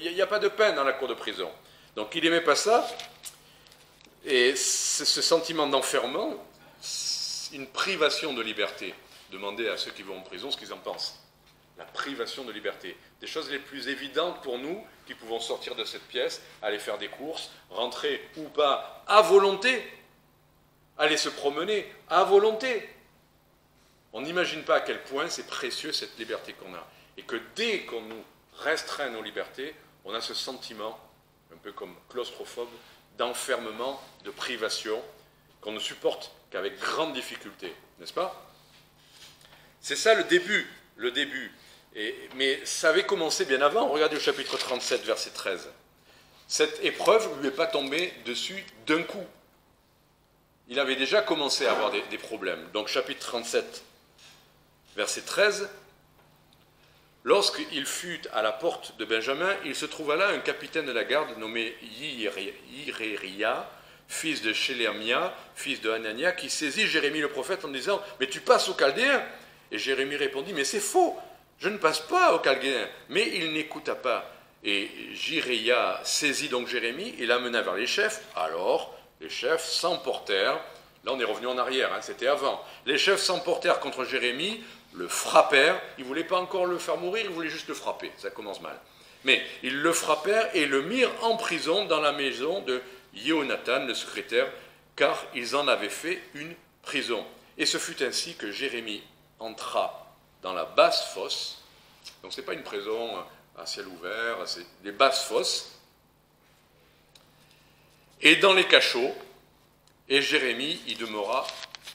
B: Il n'y a pas de pain dans la cour de prison. Donc il n'aimait pas ça. Et ce sentiment d'enfermement, une privation de liberté. Demandez à ceux qui vont en prison ce qu'ils en pensent. La privation de liberté. Des choses les plus évidentes pour nous, qui pouvons sortir de cette pièce, aller faire des courses, rentrer ou pas à volonté, aller se promener à volonté. On n'imagine pas à quel point c'est précieux cette liberté qu'on a. Et que dès qu'on nous restreint nos libertés, on a ce sentiment, un peu comme claustrophobe, d'enfermement, de privation, qu'on ne supporte qu'avec grande difficulté, n'est-ce pas? C'est ça le début. Mais ça avait commencé bien avant. Regardez au chapitre 37, verset 13. Cette épreuve ne lui est pas tombée dessus d'un coup. Il avait déjà commencé à avoir des problèmes. Donc chapitre 37, verset 13. Lorsqu'il fut à la porte de Benjamin, il se trouva là un capitaine de la garde nommé Yiréria, fils de Shélémia, fils de Hanania, qui saisit Jérémie le prophète en disant « Mais tu passes aux Chaldéens ?» Et Jérémie répondit « Mais c'est faux, je ne passe pas aux Chaldéens. » Mais il n'écouta pas. Et Yiréia saisit donc Jérémie et l'amena vers les chefs. Alors, les chefs s'emportèrent. Là, on est revenu en arrière, c'était avant. Les chefs s'emportèrent contre Jérémie, le frappèrent. Ils ne voulaient pas encore le faire mourir, ils voulaient juste le frapper. Ça commence mal. Mais ils le frappèrent et le mirent en prison dans la maison de Yehonatan, le secrétaire, car ils en avaient fait une prison. Et ce fut ainsi que Jérémie entra dans la basse fosse. Donc ce n'est pas une prison à ciel ouvert, c'est des basses fosses. Et dans les cachots, et Jérémie y demeura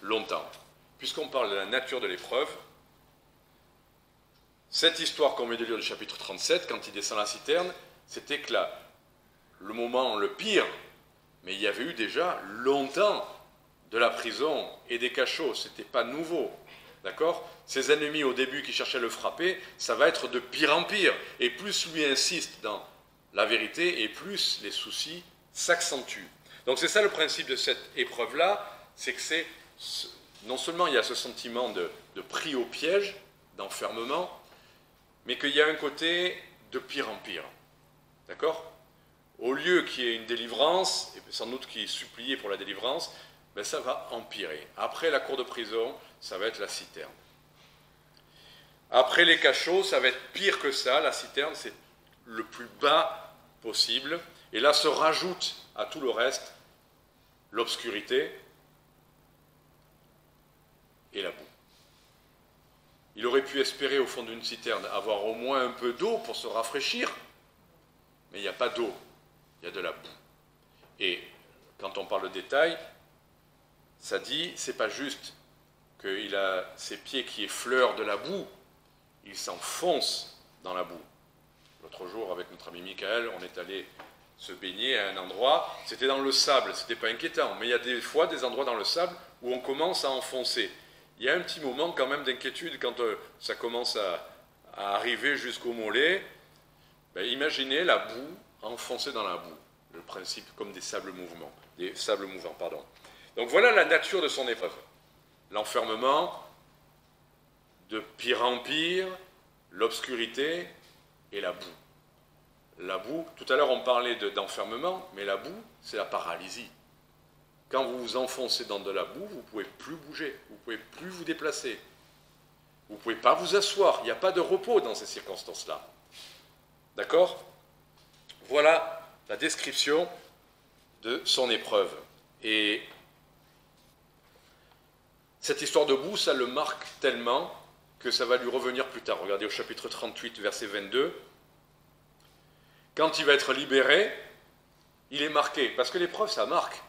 B: longtemps. Puisqu'on parle de la nature de l'épreuve, cette histoire qu'on vient de lire du chapitre 37, quand il descend la citerne, c'était que le moment le pire, mais il y avait eu déjà longtemps de la prison et des cachots, ce n'était pas nouveau. D'accord? Ses ennemis au début qui cherchaient à le frapper, ça va être de pire en pire. Et plus lui insiste dans la vérité, et plus les soucis s'accentuent. Donc c'est ça le principe de cette épreuve-là, c'est que non seulement il y a ce sentiment de pris au piège, d'enfermement, mais qu'il y a un côté de pire en pire. D'accord? Au lieu qu'il y ait une délivrance, et sans doute qu'il est supplié pour la délivrance, ben ça va empirer. Après la cour de prison, ça va être la citerne. Après les cachots, ça va être pire que ça. La citerne, c'est le plus bas possible. Et là se rajoute à tout le reste l'obscurité et la boue. Il aurait pu espérer au fond d'une citerne avoir au moins un peu d'eau pour se rafraîchir, mais il n'y a pas d'eau, il y a de la boue. Et quand on parle de détail, ça dit, c'est pas juste qu'il a ses pieds qui effleurent de la boue, il s'enfonce dans la boue. L'autre jour, avec notre ami Michael, on est allé se baigner à un endroit, c'était dans le sable, c'était pas inquiétant, mais il y a des fois des endroits dans le sable où on commence à enfoncer. Il y a un petit moment quand même d'inquiétude quand ça commence à arriver jusqu'au mollet. Ben, imaginez la boue enfoncée dans la boue, le principe comme des sables mouvants, pardon. Donc voilà la nature de son épreuve. L'enfermement, de pire en pire, l'obscurité et la boue. La boue, tout à l'heure on parlait d'enfermement, mais la boue, c'est la paralysie. Quand vous vous enfoncez dans de la boue, vous ne pouvez plus bouger, vous ne pouvez plus vous déplacer. Vous ne pouvez pas vous asseoir, il n'y a pas de repos dans ces circonstances-là. D'accord? Voilà la description de son épreuve. Et cette histoire de boue, ça le marque tellement que ça va lui revenir plus tard. Regardez au chapitre 38, verset 22. Quand il va être libéré, il est marqué, parce que l'épreuve, ça marque.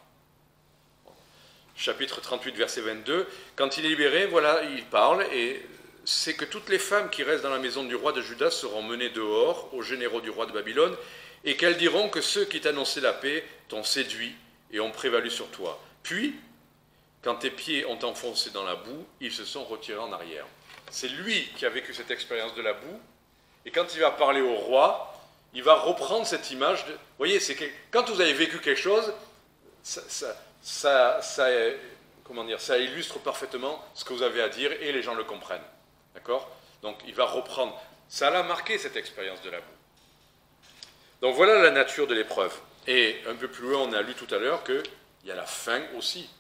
B: Chapitre 38, verset 22, quand il est libéré, voilà, il parle, et c'est que toutes les femmes qui restent dans la maison du roi de Juda seront menées dehors aux généraux du roi de Babylone, et qu'elles diront que ceux qui t'annonçaient la paix t'ont séduit et ont prévalu sur toi. Puis, quand tes pieds ont enfoncé dans la boue, ils se sont retirés en arrière. C'est lui qui a vécu cette expérience de la boue, et quand il va parler au roi, il va reprendre cette image de... Vous voyez, c'est que quand vous avez vécu quelque chose, ça illustre parfaitement ce que vous avez à dire et les gens le comprennent. D'accord? Donc il va reprendre. Ça l'a marqué, cette expérience de la boue. Donc voilà la nature de l'épreuve. Et un peu plus loin, on a lu tout à l'heure qu'il y a la faim aussi.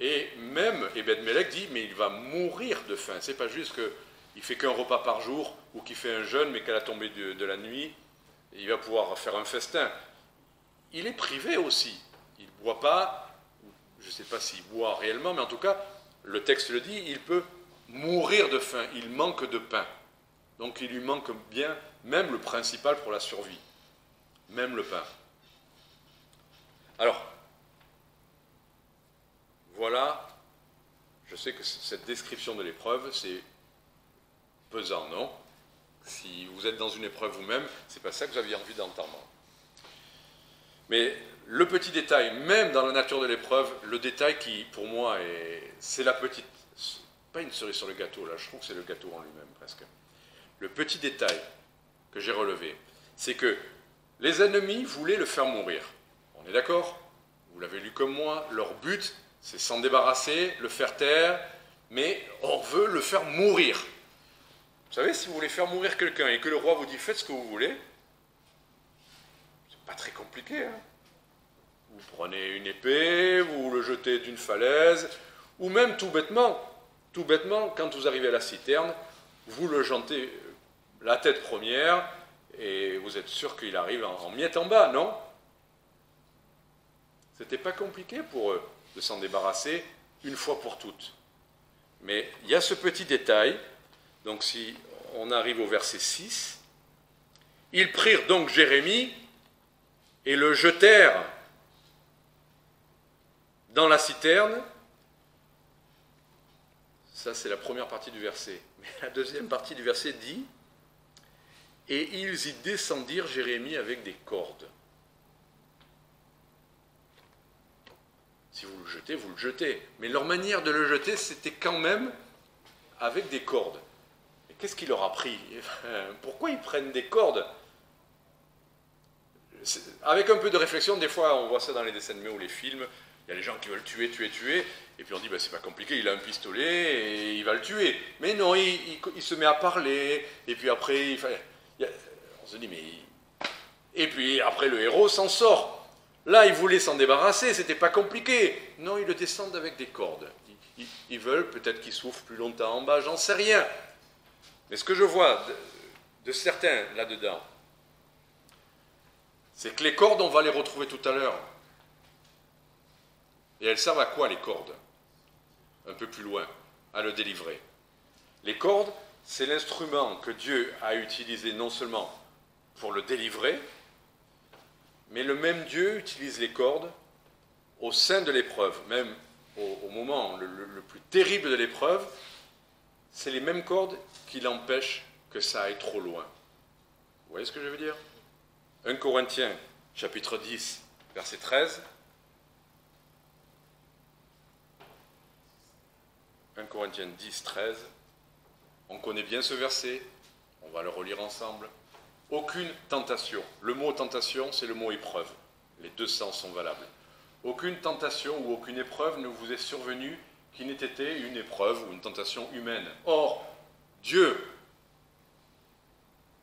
B: Et même Ebed-Melech dit, mais il va mourir de faim. C'est pas juste qu'il fait qu'un repas par jour ou qu'il fait un jeûne, mais qu'à la tombée de la nuit, il va pouvoir faire un festin. Il est privé aussi. Il ne boit pas, je ne sais pas s'il boit réellement, mais en tout cas, le texte le dit, il peut mourir de faim, il manque de pain. Donc il lui manque bien, même le principal pour la survie, même le pain. Alors, voilà, je sais que cette description de l'épreuve, c'est pesant, non? Si vous êtes dans une épreuve vous-même, c'est pas ça que vous aviez envie d'entendre. Mais le petit détail, même dans la nature de l'épreuve, le détail qui, pour moi, c'est la petite, pas une cerise sur le gâteau, là, je trouve que c'est le gâteau en lui-même, presque. Le petit détail que j'ai relevé, c'est que les ennemis voulaient le faire mourir. On est d'accord? Vous l'avez lu comme moi, leur but, c'est s'en débarrasser, le faire taire, mais on veut le faire mourir. Vous savez, si vous voulez faire mourir quelqu'un et que le roi vous dit « faites ce que vous voulez », c'est pas très compliqué. Hein, vous prenez une épée, vous le jetez d'une falaise, ou même tout bêtement, quand vous arrivez à la citerne, vous le jantez la tête première et vous êtes sûr qu'il arrive en miettes en bas, non? C'était pas compliqué pour eux de s'en débarrasser une fois pour toutes. Mais il y a ce petit détail. Donc si on arrive au verset 6, ils prirent donc Jérémie et le jetèrent dans la citerne. Ça, c'est la première partie du verset. Mais la deuxième partie du verset dit « Et ils y descendirent Jérémie avec des cordes. » Si vous le jetez, vous le jetez. Mais leur manière de le jeter, c'était quand même avec des cordes. Et qu'est-ce qui leur a pris? Pourquoi ils prennent des cordes? Avec un peu de réflexion, des fois, on voit ça dans les dessins animés ou les films. Il y a les gens qui veulent tuer, et puis on dit, ben, c'est pas compliqué, il a un pistolet et il va le tuer. Mais non, il se met à parler, et puis après, on se dit, mais... Et puis après, le héros s'en sort. Là, ils voulaient s'en débarrasser, c'était pas compliqué. Non, ils le descendent avec des cordes. Ils veulent, peut-être qu'ils souffrent plus longtemps en bas, j'en sais rien. Mais ce que je vois de certains là-dedans, c'est que les cordes, on va les retrouver tout à l'heure. Et elles servent à quoi, les cordes? Un peu plus loin, à le délivrer. Les cordes, c'est l'instrument que Dieu a utilisé non seulement pour le délivrer, mais le même Dieu utilise les cordes au sein de l'épreuve, même au moment le plus terrible de l'épreuve, c'est les mêmes cordes qui l'empêchent que ça aille trop loin. Vous voyez ce que je veux dire? 1 Corinthiens, chapitre 10, verset 13. 1 Corinthiens 10, 13. On connaît bien ce verset, on va le relire ensemble. Aucune tentation. Le mot tentation, c'est le mot épreuve. Les deux sens sont valables. Aucune tentation ou aucune épreuve ne vous est survenue qui n'ait été une épreuve ou une tentation humaine. Or, Dieu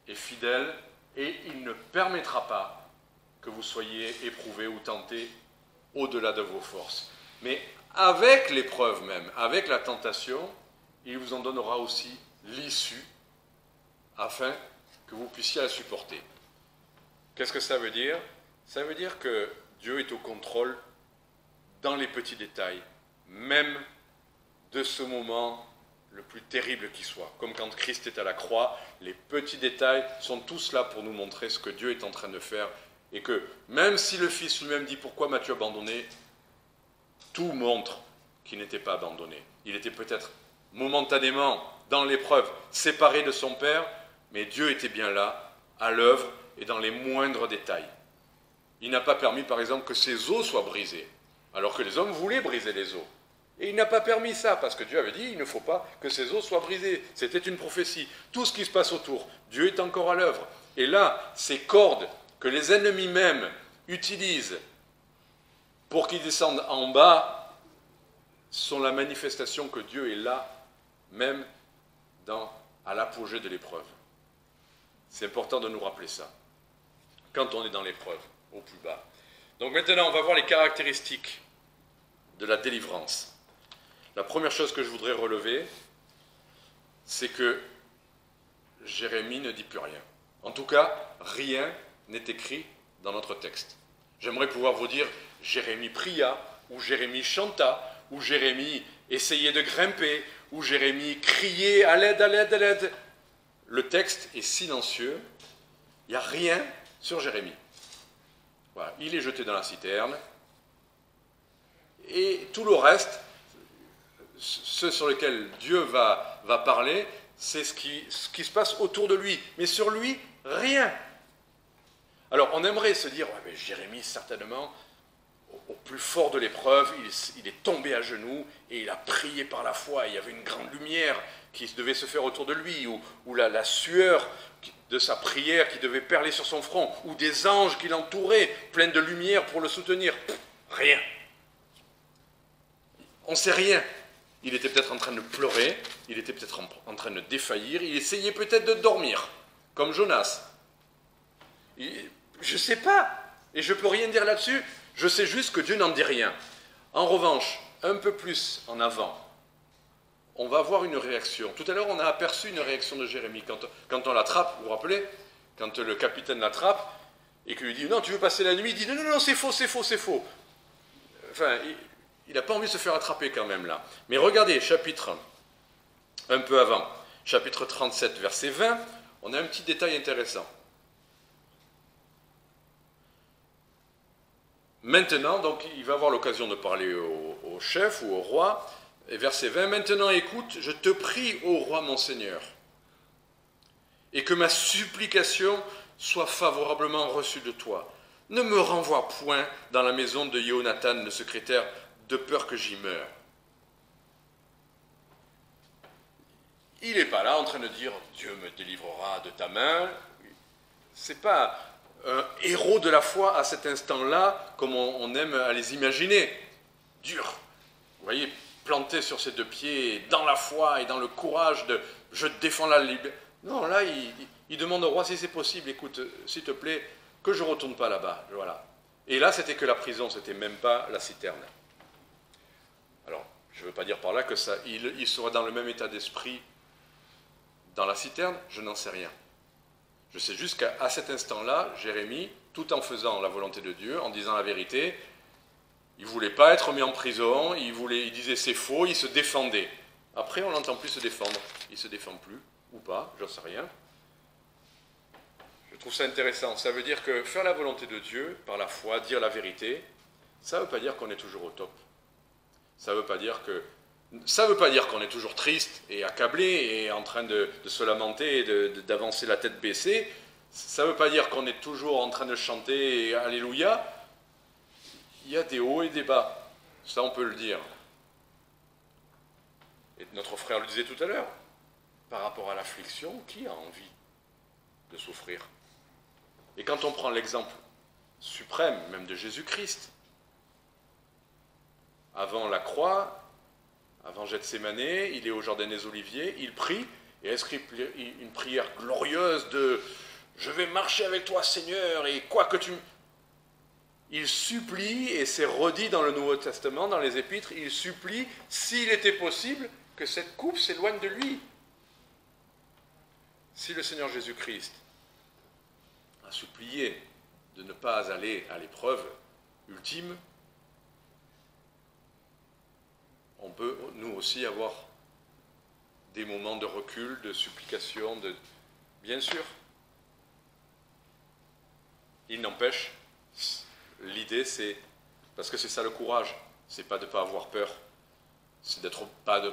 B: est fidèle et il ne permettra pas que vous soyez éprouvés ou tentés au-delà de vos forces. Mais avec l'épreuve même, avec la tentation, il vous en donnera aussi l'issue afin que vous puissiez la supporter. Qu'est-ce que ça veut dire? Ça veut dire que Dieu est au contrôle dans les petits détails, même de ce moment le plus terrible qui soit. Comme quand Christ est à la croix, les petits détails sont tous là pour nous montrer ce que Dieu est en train de faire, et que même si le Fils lui-même dit « Pourquoi m'as-tu abandonné ?», tout montre qu'il n'était pas abandonné. Il était peut-être momentanément dans l'épreuve, séparé de son Père, mais Dieu était bien là, à l'œuvre et dans les moindres détails. Il n'a pas permis, par exemple, que ses os soient brisés, alors que les hommes voulaient briser les os. Et il n'a pas permis ça, parce que Dieu avait dit, il ne faut pas que ses os soient brisés. C'était une prophétie. Tout ce qui se passe autour, Dieu est encore à l'œuvre. Et là, ces cordes que les ennemis même utilisent pour qu'ils descendent en bas, sont la manifestation que Dieu est là, même à l'apogée de l'épreuve. C'est important de nous rappeler ça, quand on est dans l'épreuve, au plus bas. Donc maintenant, on va voir les caractéristiques de la délivrance. La première chose que je voudrais relever, c'est que Jérémie ne dit plus rien. En tout cas, rien n'est écrit dans notre texte. J'aimerais pouvoir vous dire, Jérémie pria, ou Jérémie chanta, ou Jérémie essayait de grimper, ou Jérémie criait à l'aide, à l'aide, à l'aide. le texte est silencieux, il n'y a rien sur Jérémie. Voilà, il est jeté dans la citerne, et tout le reste, ce sur lequel Dieu va parler, c'est ce qui se passe autour de lui. Mais sur lui, rien. Alors on aimerait se dire, ouais, mais Jérémie, certainement, au plus fort de l'épreuve, il est tombé à genoux et il a prié par la foi. Il y avait une grande lumière qui devait se faire autour de lui, ou la sueur de sa prière qui devait perler sur son front, ou des anges qui l'entouraient, pleins de lumière pour le soutenir. Rien. On ne sait rien. Il était peut-être en train de pleurer, il était peut-être en train de défaillir, il essayait peut-être de dormir, comme Jonas. Je ne sais pas, et je ne peux rien dire là-dessus, je sais juste que Dieu n'en dit rien. En revanche, un peu plus en avant, on va avoir une réaction. Tout à l'heure, on a aperçu une réaction de Jérémie. Quand on l'attrape, vous vous rappelez, quand le capitaine l'attrape, et qu'il lui dit « Non, tu veux passer la nuit ?» Il dit « Non, non, non, c'est faux, c'est faux, c'est faux. » Enfin, il n'a pas envie de se faire attraper quand même là. Mais regardez, chapitre, un peu avant, chapitre 37, verset 20, on a un petit détail intéressant. Maintenant, donc il va avoir l'occasion de parler au chef ou au roi, et verset 20, « Maintenant écoute, je te prie, ô roi mon Seigneur, et que ma supplication soit favorablement reçue de toi. Ne me renvoie point dans la maison de Jonathan, le secrétaire, de peur que j'y meure. » Il n'est pas là en train de dire « Dieu me délivrera de ta main ». Ce n'est pas un héros de la foi à cet instant-là, comme on aime à les imaginer. Dur. Vous voyez, planté sur ses deux pieds, dans la foi et dans le courage de « je défends la liberté ». Non, là, il demande au roi si c'est possible, écoute, s'il te plaît, que je ne retourne pas là-bas. Voilà. Et là, c'était que la prison, c'était même pas la citerne. Alors, je ne veux pas dire par là que ça, il sera dans le même état d'esprit dans la citerne, je n'en sais rien. Je sais juste qu'à cet instant-là, Jérémie, tout en faisant la volonté de Dieu, en disant la vérité, il ne voulait pas être mis en prison, il disait c'est faux, il se défendait. Après, on l'entend plus se défendre. Il ne se défend plus, ou pas, j'en sais rien. Je trouve ça intéressant. Ça veut dire que faire la volonté de Dieu, par la foi, dire la vérité, ça ne veut pas dire qu'on est toujours au top. Ça ne veut pas dire qu'on est toujours triste et accablé et en train de se lamenter et d'avancer la tête baissée. Ça ne veut pas dire qu'on est toujours en train de chanter « Alléluia ». Il y a des hauts et des bas. Ça, on peut le dire. Et notre frère le disait tout à l'heure. Par rapport à l'affliction, qui a envie de souffrir? Et quand on prend l'exemple suprême, même de Jésus-Christ, avant la croix, avant Gethsémane, il est au Jardin des Oliviers, il prie, et inscrit une prière glorieuse de « Je vais marcher avec toi, Seigneur, et quoi que tu... » Il supplie, et c'est redit dans le Nouveau Testament, dans les Épîtres, il supplie, s'il était possible, que cette coupe s'éloigne de lui. Si le Seigneur Jésus-Christ a supplié de ne pas aller à l'épreuve ultime, on peut, nous aussi, avoir des moments de recul, de supplication, bien sûr. Il n'empêche, l'idée c'est, parce que c'est ça le courage, c'est pas de ne pas avoir peur, c'est d'être pas de...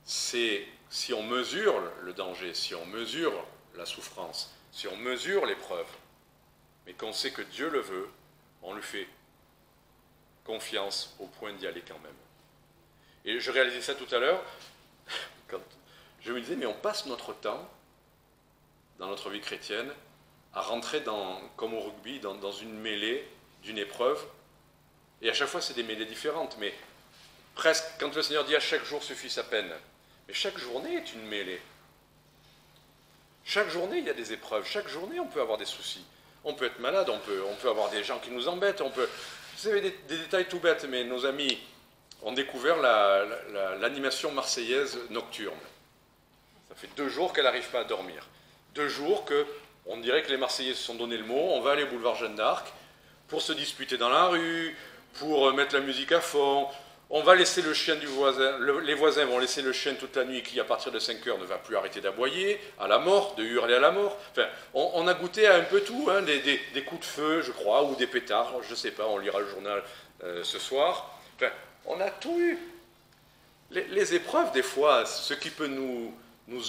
B: C'est, si on mesure le danger, si on mesure la souffrance, si on mesure l'épreuve, mais qu'on sait que Dieu le veut, on lui fait confiance au point d'y aller quand même. Et je réalisais ça tout à l'heure, quand je me disais, mais on passe notre temps, dans notre vie chrétienne, à rentrer comme au rugby, dans une mêlée d'une épreuve, et à chaque fois c'est des mêlées différentes, mais presque, quand le Seigneur dit à chaque jour suffit sa peine, mais chaque journée est une mêlée. Chaque journée il y a des épreuves, chaque journée on peut avoir des soucis. On peut être malade, on peut avoir des gens qui nous embêtent, vous savez, des détails tout bêtes, mais nos amis ont découvert l'animation marseillaise nocturne. Ça fait 2 jours qu'elle n'arrive pas à dormir. 2 jours qu'on dirait que les Marseillais se sont donné le mot, on va aller au boulevard Jeanne d'Arc pour se disputer dans la rue, pour mettre la musique à fond, On va laisser le chien du voisin, les voisins vont laisser le chien toute la nuit qui, à partir de 5 heures, ne va plus arrêter d'aboyer, à la mort, de hurler à la mort. Enfin, on a goûté à un peu tout, hein, des coups de feu, je crois, ou des pétards, je ne sais pas, on lira le journal ce soir. Enfin, on a tout eu. Les épreuves, des fois, ce qui peut nous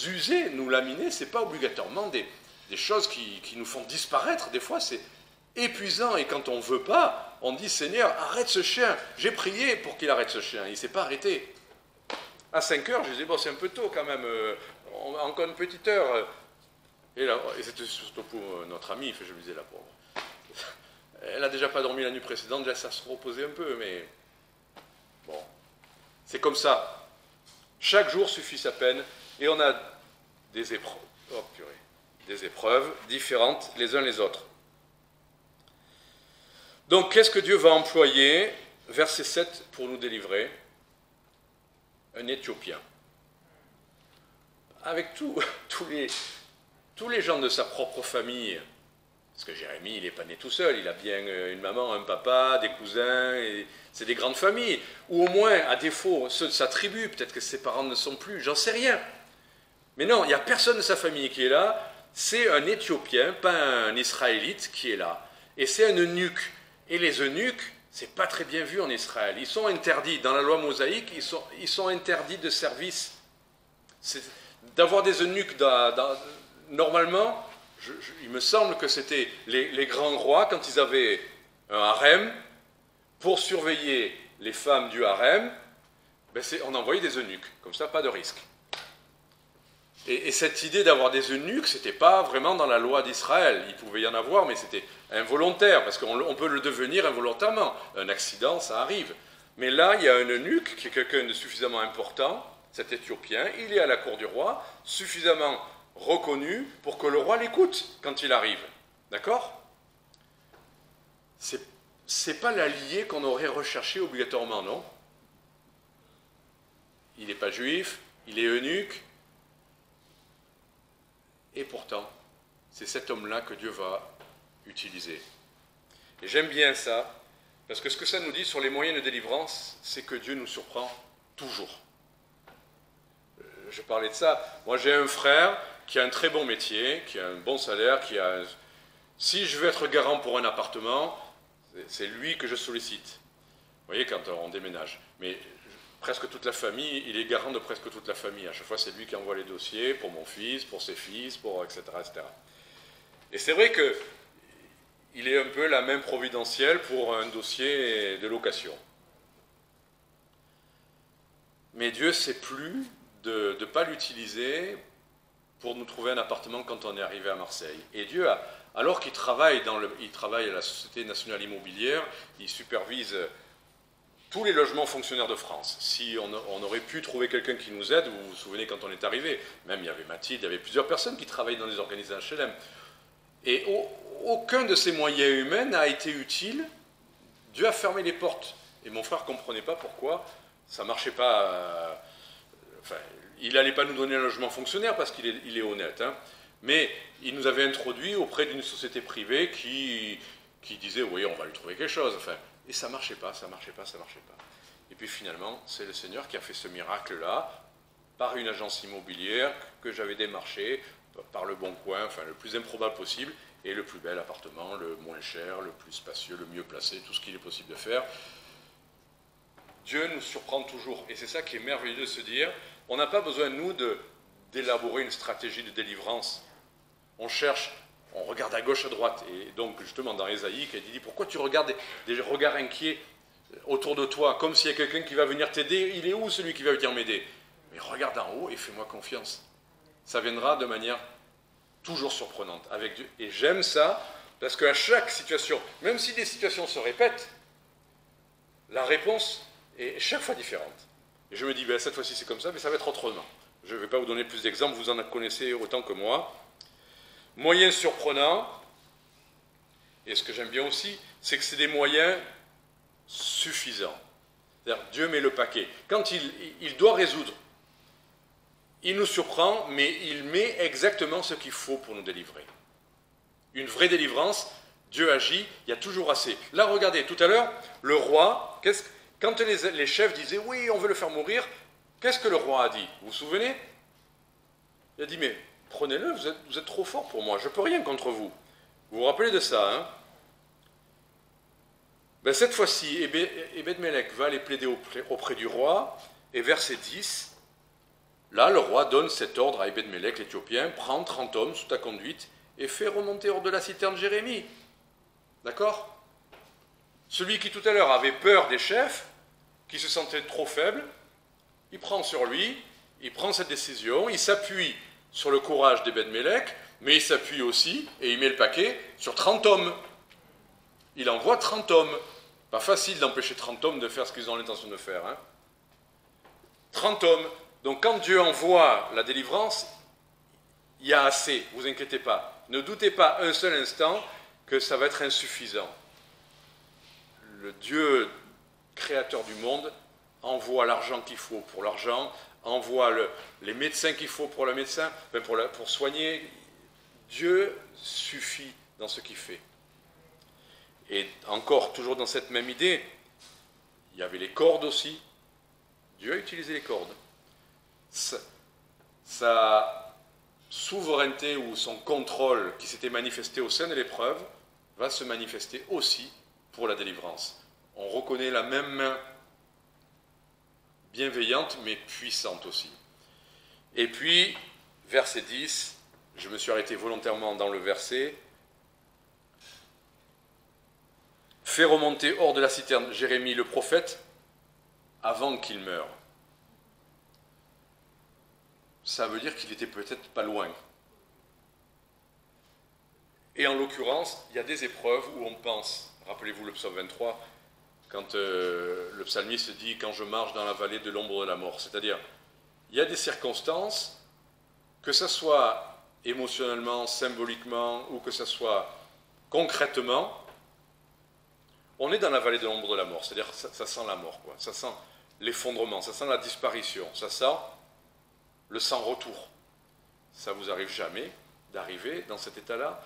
B: user, nous laminer, ce n'est pas obligatoirement des choses qui nous font disparaître. Des fois, c'est épuisant, et quand on ne veut pas, on dit « Seigneur, arrête ce chien ». J'ai prié pour qu'il arrête ce chien, il ne s'est pas arrêté. À 5 heures, je disais « Bon, c'est un peu tôt quand même, encore une petite heure ». Et c'était surtout pour notre amie, je me disais « La pauvre, elle n'a déjà pas dormi la nuit précédente, déjà ça se reposait un peu, mais bon, c'est comme ça. Chaque jour suffit sa peine, et on a des épreuves, des épreuves différentes les uns les autres. Donc, qu'est-ce que Dieu va employer, verset 7, pour nous délivrer? Un Éthiopien. Avec tous les gens de sa propre famille, parce que Jérémie, il n'est pas né tout seul, il a bien une maman, un papa, des cousins, et c'est des grandes familles. Ou au moins, à défaut, ceux de sa tribu, peut-être que ses parents ne sont plus, j'en sais rien. Mais non, il n'y a personne de sa famille qui est là, c'est un Éthiopien, pas un Israélite qui est là. Et c'est un eunuque. Et les eunuques, c'est pas très bien vu en Israël. Ils sont interdits, dans la loi mosaïque, ils sont interdits de service. D'avoir des eunuques, normalement, il me semble que c'était les grands rois, quand ils avaient un harem, pour surveiller les femmes du harem, ben on envoyait des eunuques, comme ça, pas de risque. Et cette idée d'avoir des eunuques, ce n'était pas vraiment dans la loi d'Israël. Il pouvait y en avoir, mais c'était involontaire, parce qu'on peut le devenir involontairement. Un accident, ça arrive. Mais là, il y a un eunuque qui est quelqu'un de suffisamment important, cet Éthiopien, il est à la cour du roi, suffisamment reconnu pour que le roi l'écoute quand il arrive. D'accord? C'est pas l'allié qu'on aurait recherché obligatoirement, non? Il n'est pas juif, il est eunuque, et pourtant, c'est cet homme-là que Dieu va utiliser. Et j'aime bien ça, parce que ce que ça nous dit sur les moyens de délivrance, c'est que Dieu nous surprend toujours. Je parlais de ça. Moi, j'ai un frère qui a un très bon métier, qui a un bon salaire, si je veux être garant pour un appartement, c'est lui que je sollicite. Vous voyez, quand on déménage. Mais presque toute la famille, il est garant de presque toute la famille. À chaque fois, c'est lui qui envoie les dossiers pour mon fils, pour ses fils, etc., etc. Et c'est vrai qu'il est un peu la main providentielle pour un dossier de location. Mais Dieu ne sait plus de ne pas l'utiliser pour nous trouver un appartement quand on est arrivé à Marseille. Et Dieu, alors qu'il travaille, il travaille à la Société nationale immobilière, il supervise tous les logements fonctionnaires de France. Si on aurait pu trouver quelqu'un qui nous aide, vous vous souvenez quand on est arrivé, même il y avait Mathilde, il y avait plusieurs personnes qui travaillaient dans les organisations HLM. Et aucun de ces moyens humains n'a été utile. Dieu a fermé les portes. Et mon frère ne comprenait pas pourquoi ça ne marchait pas. Il n'allait pas nous donner un logement fonctionnaire parce qu'il est honnête. Hein. Mais il nous avait introduit auprès d'une société privée qui disait, oui, on va lui trouver quelque chose. Et ça ne marchait pas, ça ne marchait pas, ça ne marchait pas. Et puis finalement, c'est le Seigneur qui a fait ce miracle-là, par une agence immobilière que j'avais démarchée, par le Bon Coin, le plus improbable possible, et le plus bel appartement, le moins cher, le plus spacieux, le mieux placé, tout ce qu'il est possible de faire. Dieu nous surprend toujours, et c'est ça qui est merveilleux de se dire, on n'a pas besoin, nous, d'élaborer une stratégie de délivrance. On cherche, on regarde à gauche, à droite, et donc justement dans Ésaïe, il dit, pourquoi tu regardes des regards inquiets autour de toi, comme s'il y a quelqu'un qui va venir t'aider, il est où celui qui va venir m'aider? Mais regarde en haut et fais-moi confiance. Ça viendra de manière toujours surprenante avec Dieu. Et j'aime ça, parce qu'à chaque situation, même si des situations se répètent, la réponse est chaque fois différente. Et je me dis, cette fois-ci c'est comme ça, mais ça va être autrement. Je ne vais pas vous donner plus d'exemples, vous en connaissez autant que moi. Moyens surprenants, et ce que j'aime bien aussi, c'est que c'est des moyens suffisants. C'est-à-dire, Dieu met le paquet. Quand il doit résoudre, il nous surprend, mais il met exactement ce qu'il faut pour nous délivrer. Une vraie délivrance, Dieu agit, il y a toujours assez. Là, regardez, tout à l'heure, le roi, Quand les chefs disaient « oui, on veut le faire mourir », qu'est-ce que le roi a dit? Vous vous souvenez? Il a dit « mais prenez-le, vous êtes trop fort pour moi, je ne peux rien contre vous ». Vous vous rappelez de ça, hein? Ben, cette fois-ci, Ebed-Melech va aller plaider auprès du roi, et verset 10, là, le roi donne cet ordre à Ebed-Melech, l'Éthiopien, prends 30 hommes sous ta conduite et fais remonter hors de la citerne Jérémie. D'accord? Celui qui tout à l'heure avait peur des chefs, qui se sentait trop faible, il prend sur lui, il prend cette décision, il s'appuie sur le courage d'Ebed-Melech, mais il s'appuie aussi, et il met le paquet, sur 30 hommes. Il envoie 30 hommes. Pas facile d'empêcher 30 hommes de faire ce qu'ils ont l'intention de faire. Hein. 30 hommes. Donc quand Dieu envoie la délivrance, il y a assez, ne vous inquiétez pas. Ne doutez pas un seul instant que ça va être insuffisant. Le Dieu créateur du monde envoie l'argent qu'il faut pour l'argent, envoie les médecins qu'il faut pour le médecin, pour soigner. Dieu suffit dans ce qu'il fait. Et encore, toujours dans cette même idée, il y avait les cordes aussi. Dieu a utilisé les cordes. Sa souveraineté ou son contrôle qui s'était manifesté au sein de l'épreuve va se manifester aussi pour la délivrance. On reconnaît la même main bienveillante mais puissante aussi. Et puis, verset 10, je me suis arrêté volontairement dans le verset, fait remonter hors de la citerne Jérémie le prophète avant qu'il meure. Ça veut dire qu'il était peut-être pas loin. Et en l'occurrence, il y a des épreuves où on pense, rappelez-vous le psaume 23, quand le psalmiste dit « quand je marche dans la vallée de l'ombre de la mort », c'est-à-dire, il y a des circonstances, que ce soit émotionnellement, symboliquement, ou que ce soit concrètement, on est dans la vallée de l'ombre de la mort, c'est-à-dire ça sent la mort, quoi. Ça sent l'effondrement, ça sent la disparition, ça sent le sans-retour. Ça vous arrive jamais d'arriver dans cet état-là?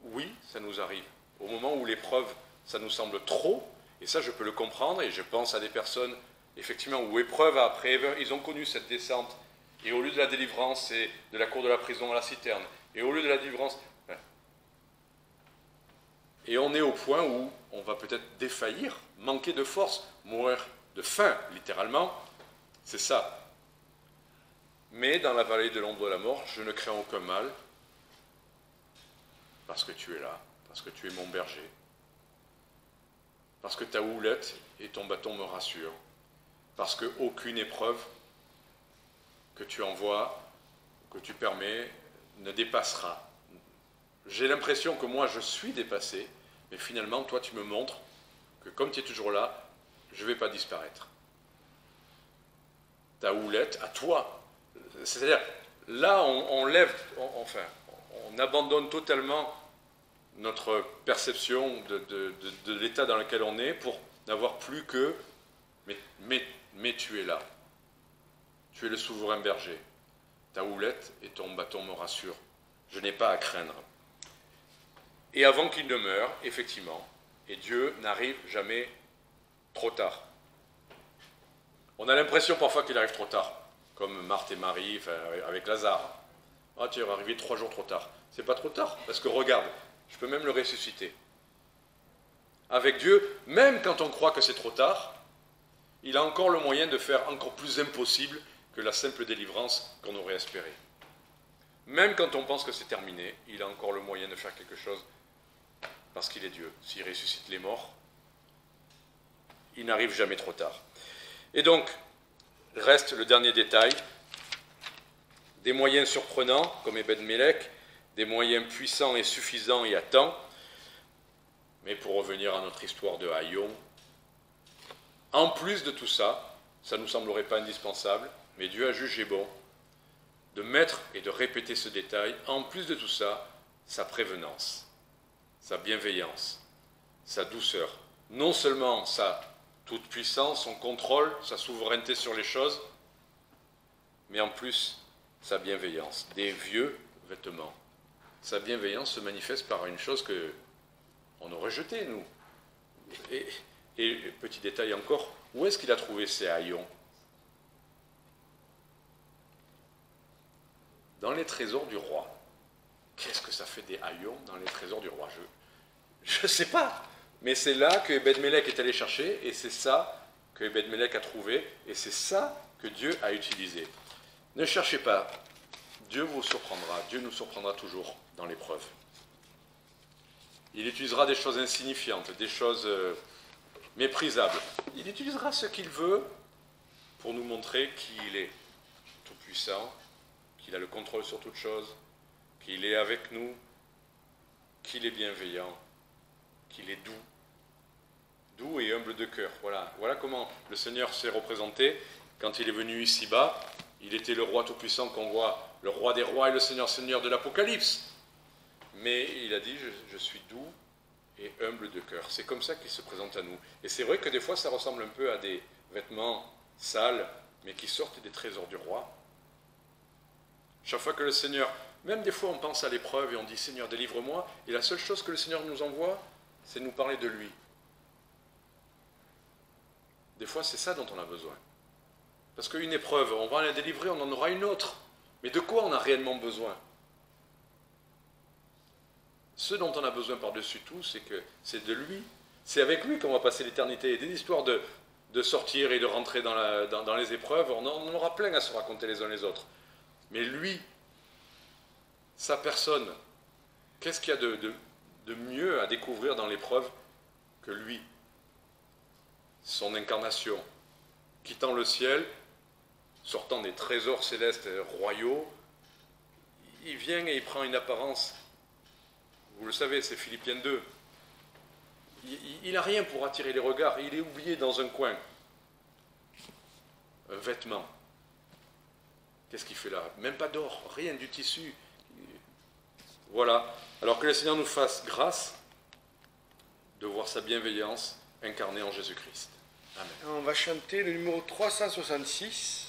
B: Oui, ça nous arrive. Au moment où l'épreuve, ça nous semble trop, et ça je peux le comprendre, et je pense à des personnes, effectivement, où épreuve après, ils ont connu cette descente, et au lieu de la délivrance, c'est de la cour de la prison à la citerne, et au lieu de la délivrance... Et on est au point où on va peut-être défaillir, manquer de force, mourir de faim, littéralement. C'est ça. Mais dans la vallée de l'ombre de la mort, je ne crains aucun mal, parce que tu es là, parce que tu es mon berger, parce que ta houlette et ton bâton me rassurent, parce qu'aucune épreuve que tu envoies, que tu permets, ne dépassera. J'ai l'impression que moi je suis dépassé, mais finalement toi tu me montres que comme tu es toujours là, je ne vais pas disparaître. Ta houlette, à toi. C'est-à-dire, là on abandonne totalement notre perception de l'état dans lequel on est pour n'avoir plus que mais tu es là. Tu es le souverain berger. Ta houlette et ton bâton me rassurent. Je n'ai pas à craindre. Et avant qu'il ne meure, effectivement, et Dieu n'arrive jamais trop tard. On a l'impression parfois qu'il arrive trop tard, comme Marthe et Marie, avec Lazare. Ah, tu es arrivé 3 jours trop tard. C'est pas trop tard, parce que regarde, je peux même le ressusciter. Avec Dieu, même quand on croit que c'est trop tard, il a encore le moyen de faire encore plus impossible que la simple délivrance qu'on aurait espéré. Même quand on pense que c'est terminé, il a encore le moyen de faire quelque chose parce qu'il est Dieu. S'il ressuscite les morts, il n'arrive jamais trop tard. Et donc, reste le dernier détail, des moyens surprenants, comme Ebed-Melech, des moyens puissants et suffisants et à temps. Mais pour revenir à notre histoire de Haïon, en plus de tout ça, ça ne nous semblerait pas indispensable, mais Dieu a jugé bon de mettre et de répéter ce détail, en plus de tout ça, sa prévenance, sa bienveillance, sa douceur. Non seulement sa toute-puissance, son contrôle, sa souveraineté sur les choses, mais en plus sa bienveillance, des vieux vêtements. Sa bienveillance se manifeste par une chose que on aurait jetée, nous. Et Et petit détail encore, où est-ce qu'il a trouvé ces haillons? Dans les trésors du roi. Qu'est-ce que ça fait des haillons dans les trésors du roi? Je ne sais pas. Mais c'est là que Ebed-Melech est allé chercher, et c'est ça que Ebed-Melech a trouvé, et c'est ça que Dieu a utilisé. Ne cherchez pas. Dieu vous surprendra. Dieu nous surprendra toujours dans l'épreuve. Il utilisera des choses insignifiantes, des choses méprisables. Il utilisera ce qu'il veut pour nous montrer qui il est. Tout-puissant, qu'il a le contrôle sur toute chose, qu'il est avec nous, qu'il est bienveillant, qu'il est doux et humble de cœur. Voilà comment le Seigneur s'est représenté quand il est venu ici-bas. Il était le roi tout-puissant qu'on voit, le roi des rois et le Seigneur de l'Apocalypse. Mais il a dit, je suis doux et humble de cœur. C'est comme ça qu'il se présente à nous. Et c'est vrai que des fois, ça ressemble un peu à des vêtements sales, mais qui sortent des trésors du roi. Chaque fois que le Seigneur, même des fois on pense à l'épreuve et on dit, Seigneur, délivre-moi, et la seule chose que le Seigneur nous envoie, c'est de nous parler de lui. Des fois, c'est ça dont on a besoin. Parce qu'une épreuve, on va la délivrer, on en aura une autre. Mais de quoi on a réellement besoin? Ce dont on a besoin par-dessus tout, c'est de lui. C'est avec lui qu'on va passer l'éternité. Et des histoires de sortir et de rentrer dans les épreuves, on en aura plein à se raconter les uns les autres. Mais lui, sa personne, qu'est-ce qu'il y a de mieux à découvrir dans l'épreuve que lui? Son incarnation, quittant le ciel, sortant des trésors célestes royaux, il vient et il prend une apparence. Vous le savez, c'est Philippiens 2. Il n'a rien pour attirer les regards, il est oublié dans un coin. Un vêtement. Qu'est-ce qu'il fait là? Même pas d'or, rien, du tissu. Voilà. Alors que le Seigneur nous fasse grâce de voir sa bienveillance incarnée en Jésus-Christ. Amen.
A: On va chanter le numéro 366.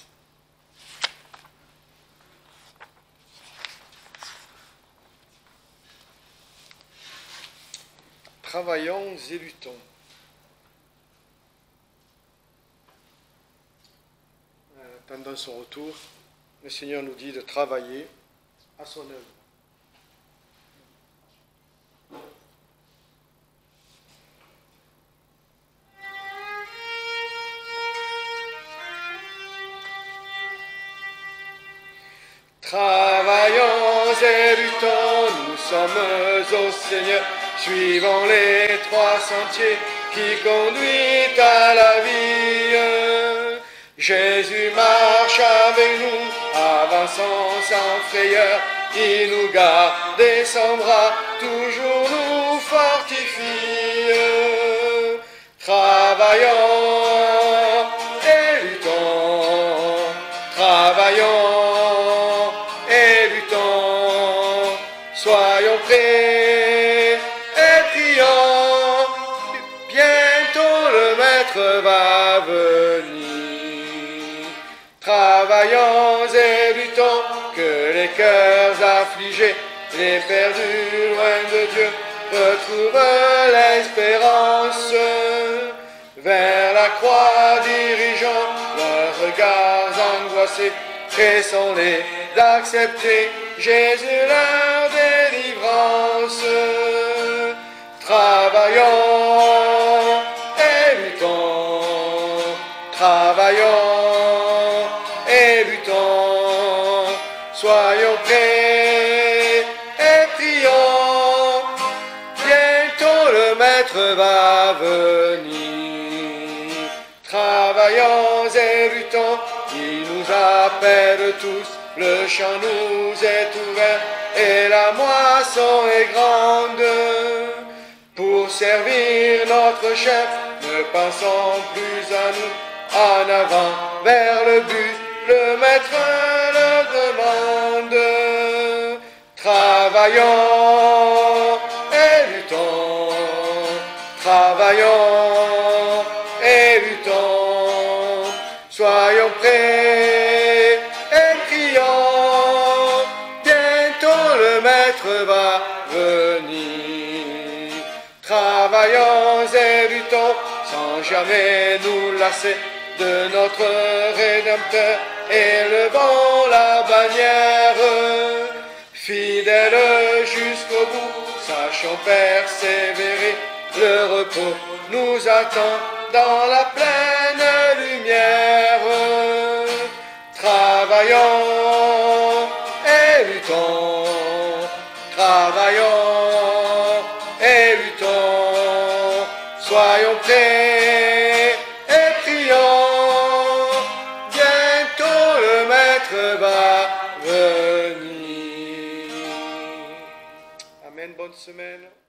A: Travaillons et luttons. Pendant son retour, le Seigneur nous dit de travailler à son œuvre. Travaillons et luttons, nous sommes au Seigneur, suivons les trois sentiers qui conduisent à la vie. Jésus marche avec nous, avançant sans frayeur, il nous garde et son bras toujours nous fortifie. Travaillons et luttons, travaillons et luttons, soyons prêts et prions, bientôt le Maître va venir. Travaillons et luttons, que les cœurs affligés, les perdus loin de Dieu, retrouvent l'espérance. Vers la croix dirigeant leurs regards angoissés, pressons-les d'accepter Jésus leur délivrance. Travaillons et luttons, travaillons et luttons, soyons prêts et prions, bientôt le Maître va venir. Travaillons et luttons, il nous appelle tous, le champ nous est ouvert et la moisson est grande. Pour servir notre chef, ne pensons plus à nous, en avant vers le but, le Maître le demande. Travaillons et luttons, travaillons et luttons, soyons prêts et prions, bientôt le Maître va venir. Travaillons et luttons, sans jamais nous lasser de notre Rédempteur, élevant la bannière. Fidèles jusqu'au bout, sachant persévérer, le repos nous attend dans la pleine lumière. Travaillons et luttons, travaillons et luttons, soyons prêts et prions, bientôt le Maître va venir. Amen, bonne semaine.